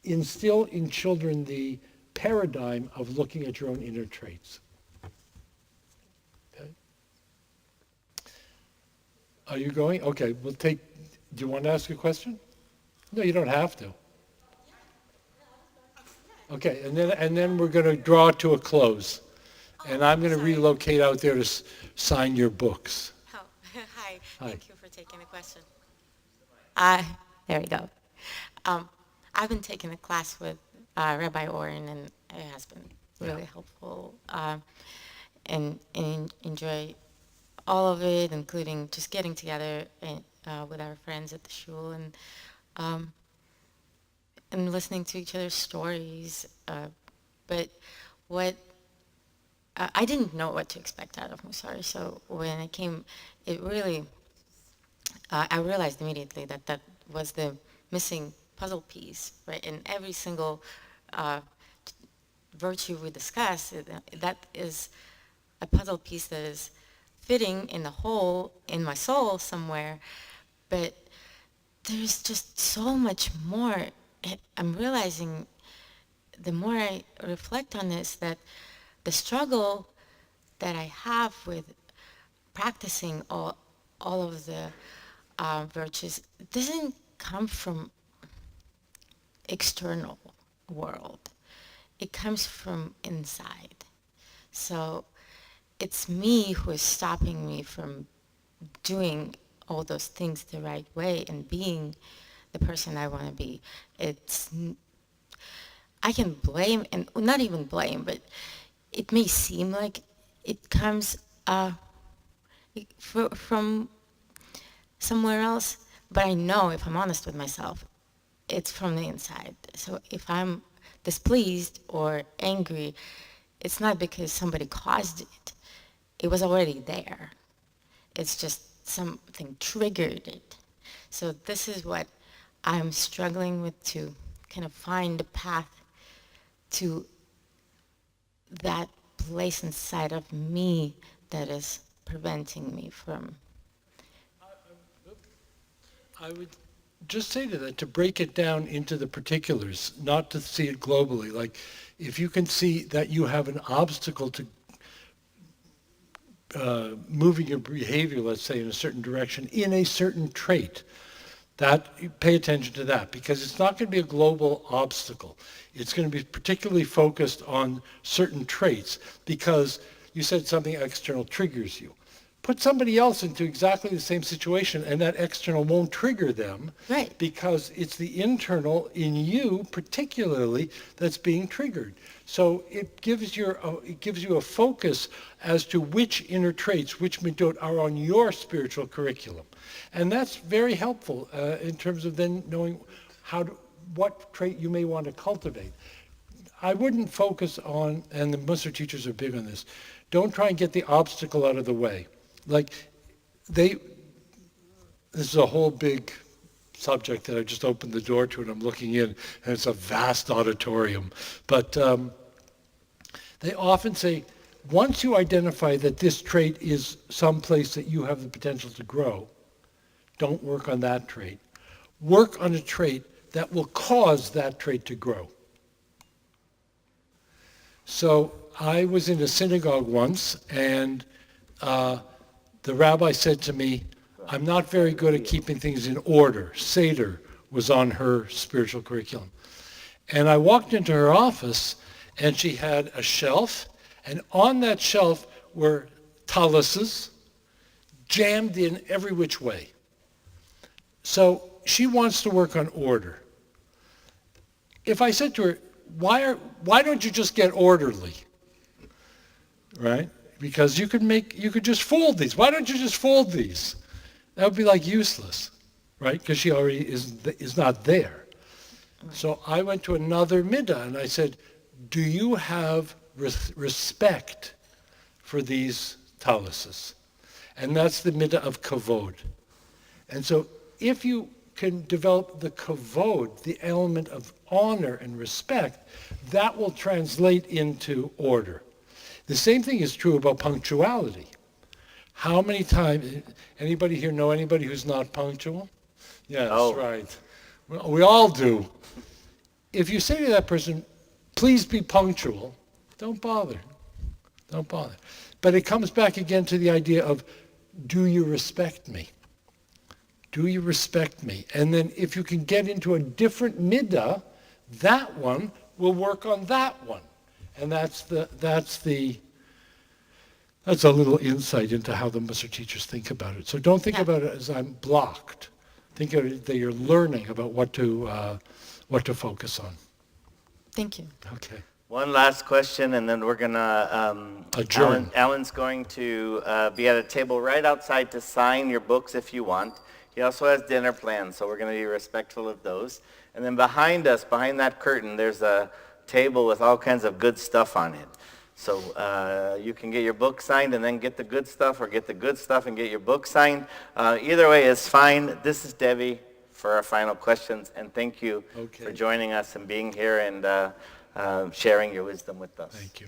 [SPEAKER 3] instill in children the paradigm of looking at your own inner traits. Okay? Are you going? Okay, do you want to ask a question? No, you don't have to. Okay, and then we're going to draw to a close. And I'm going to relocate out there to sign your books.
[SPEAKER 6] Oh, hi.
[SPEAKER 3] Hi.
[SPEAKER 6] Thank you for taking the question. There we go. I've been taking a class with
[SPEAKER 7] Rabbi Oren, and it has been really helpful, and enjoy all of it, including just getting together with our friends at the shul, um, and listening to each other's stories. But what I didn't know what to expect out of Musar, so when it came, it really, I realized immediately that that was the missing puzzle piece, right? In every single uh, virtue we discuss, that is a puzzle piece that is fitting in the hole in my soul somewhere, but there's just so much more. I'm realizing the more I reflect on this, that the struggle that I have with practicing all of the virtues doesn't come from external world. It comes from inside. So it's me who is stopping me from doing all those things the right way and being the person I want to be. I can blame, and not even blame, but it may seem like it comes from somewhere else, but I know if I'm honest with myself, it's from the inside. So if I'm displeased or angry, it's not because somebody caused it. It was already there. It's just something triggered it. So this is what I'm struggling with, to kind of find a path to that place inside of me that is preventing me from.
[SPEAKER 3] I would just say to that, to break it down into the particulars, not to see it globally. Like, if you can see that you have an obstacle to moving your behavior, let's say, in a certain direction, in a certain trait, that pay attention to that, because it's not going to be a global obstacle. It's going to be particularly focused on certain traits, because you said something external triggers you. Put somebody else into exactly the same situation, and that external won't trigger them,
[SPEAKER 7] Right.
[SPEAKER 3] because it's the internal in you particularly that's being triggered. So it gives you a focus as to which inner traits, which midot are on your spiritual curriculum. And that's very helpful in terms of then knowing what trait you may want to cultivate. I wouldn't focus on, and the Musar teachers are big on this, don't try and get the obstacle out of the way. Like, this is a whole big subject that I just opened the door to, and I'm looking in, and it's a vast auditorium. But they often say, once you identify that this trait is someplace that you have the potential to grow, don't work on that trait. Work on a trait that will cause that trait to grow. So I was in a synagogue once, and the rabbi said to me, I'm not very good at keeping things in order. Seder was on her spiritual curriculum. And I walked into her office, and she had a shelf, and on that shelf were taluses jammed in every which way. So she wants to work on order. If I said to her, why don't you just get orderly? Right? Because you could just fold these. Why don't you just fold these? That would be like useless, right? Because she already is not there. So I went to another midah and I said, do you have respect for these taluses? And that's the midah of kavod. And so if you can develop the kavod, the element of honor and respect, that will translate into order. The same thing is true about punctuality. How many times, anybody here know anybody who's not punctual? Yes, right. Well, we all do. If you say to that person, please be punctual, don't bother. Don't bother. But it comes back again to the idea of, do you respect me? Do you respect me? And then if you can get into a different midah, that one will work on that one. And that's a little insight into how the Musar teachers think about it. So don't think about it as I'm blocked. Think of it that you're learning about what to focus on.
[SPEAKER 7] Thank you.
[SPEAKER 3] Okay.
[SPEAKER 1] One last question, and then we're gonna,
[SPEAKER 3] Adjourn.
[SPEAKER 1] Alan's going to be at a table right outside to sign your books if you want. He also has dinner plans, so we're gonna be respectful of those. And then behind us, behind that curtain, there's a table with all kinds of good stuff on it. So you can get your book signed and then get the good stuff, or get the good stuff and get your book signed. Either way is fine. This is Debbie for our final questions, and thank you for joining us and being here and sharing your wisdom with us.
[SPEAKER 3] Thank you.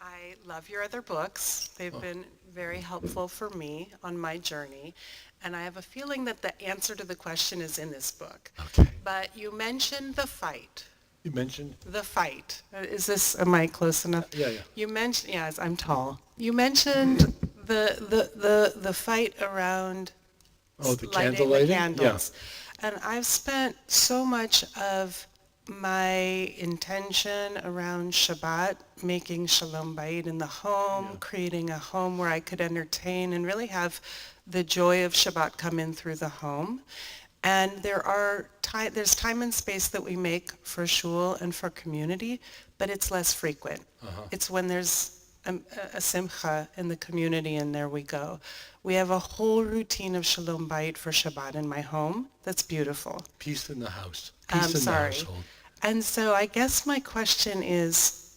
[SPEAKER 8] I love your other books. They've been very helpful for me on my journey. And I have a feeling that the answer to the question is in this book.
[SPEAKER 3] Okay.
[SPEAKER 8] But you mentioned the fight.
[SPEAKER 3] You mentioned?
[SPEAKER 8] The fight. Am I close enough?
[SPEAKER 3] Yeah.
[SPEAKER 8] You mentioned, yes, I'm tall. You mentioned the fight around
[SPEAKER 3] Oh, the
[SPEAKER 8] lighting
[SPEAKER 3] candle
[SPEAKER 8] the
[SPEAKER 3] lighting?
[SPEAKER 8] candles. And I've spent so much of my intention around Shabbat, making Shalom Bayit in the home, creating a home where I could entertain and really have the joy of Shabbat come in through the home. And there's time and space that we make for shul and for community, but it's less frequent. It's when there's a simcha in the community, and there we go. We have a whole routine of Shalom Bayit for Shabbat in my home. That's beautiful.
[SPEAKER 3] Peace in the house.
[SPEAKER 8] I'm
[SPEAKER 3] Peace in
[SPEAKER 8] sorry.
[SPEAKER 3] the household.
[SPEAKER 8] And so I guess my question is,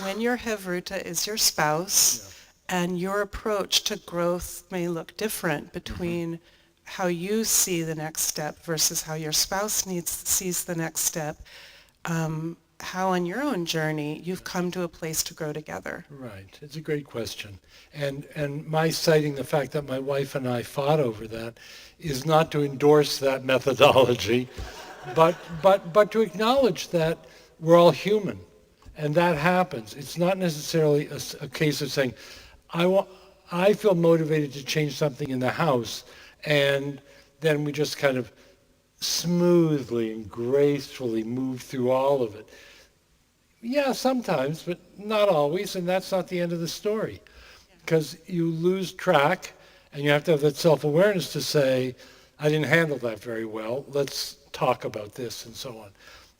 [SPEAKER 8] when your Hevruta is your spouse, and your approach to growth may look different between how you see the next step versus how your spouse sees the next step, how on your own journey you've come to a place to grow together.
[SPEAKER 3] Right. It's a great question. And my citing the fact that my wife and I fought over that is not to endorse that methodology, but to acknowledge that we're all human, and that happens. It's not necessarily a case of saying, I feel motivated to change something in the house, and then we just kind of smoothly and gracefully move through all of it. Yeah, sometimes, but not always, and that's not the end of the story. Because you lose track, and you have to have that self-awareness to say, I didn't handle that very well, let's talk about this, and so on.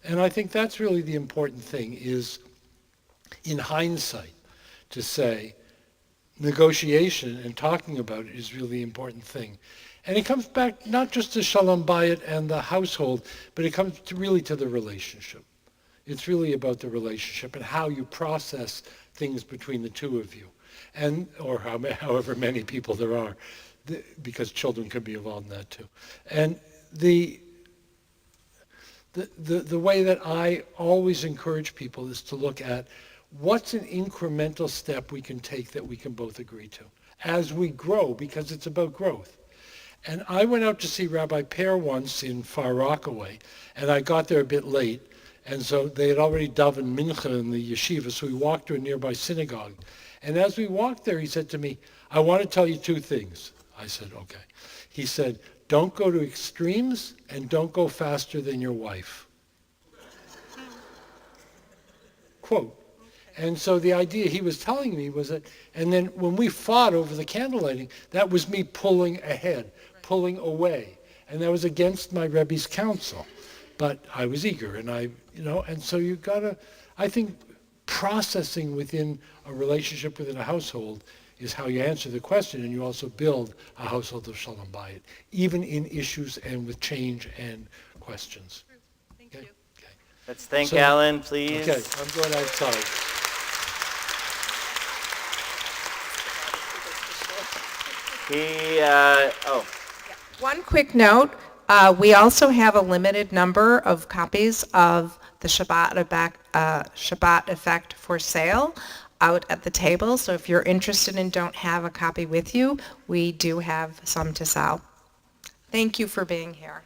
[SPEAKER 3] And I think that's really the important thing, is in hindsight to say, negotiation and talking about it is really the important thing. And it comes back not just to Shalom Bayit and the household, but it comes really to the relationship. It's really about the relationship and how you process things between the two of you, or however many people there are, because children can be involved in that too. And the way that I always encourage people is to look at what's an incremental step we can take that we can both agree to as we grow, because it's about growth. And I went out to see Rabbi Pear once in Far Rockaway, and I got there a bit late, and so they had already davened mincha in the yeshiva, so we walked to a nearby synagogue. And as we walked there, he said to me, I want to tell you two things. I said, okay. He said, don't go to extremes, and don't go faster than your wife. Quote. And so the idea he was telling me was that, and then when we fought over the candle lighting, that was me pulling ahead, pulling away. And that was against my Rebbe's counsel. But I was eager, and and so you gotta, I think processing within a relationship within a household is how you answer the question, and you also build a household of Shalom Bayit, even in issues and with change and questions.
[SPEAKER 8] Thank you.
[SPEAKER 3] Okay.
[SPEAKER 1] Let's thank
[SPEAKER 3] So-
[SPEAKER 1] Alan, please.
[SPEAKER 3] Okay, I'm going outside.
[SPEAKER 2] One quick note, we also have a limited number of copies of the Shabbat Effect for sale out at the table, so if you're interested and don't have a copy with you, we do have some to sell. Thank you for being here.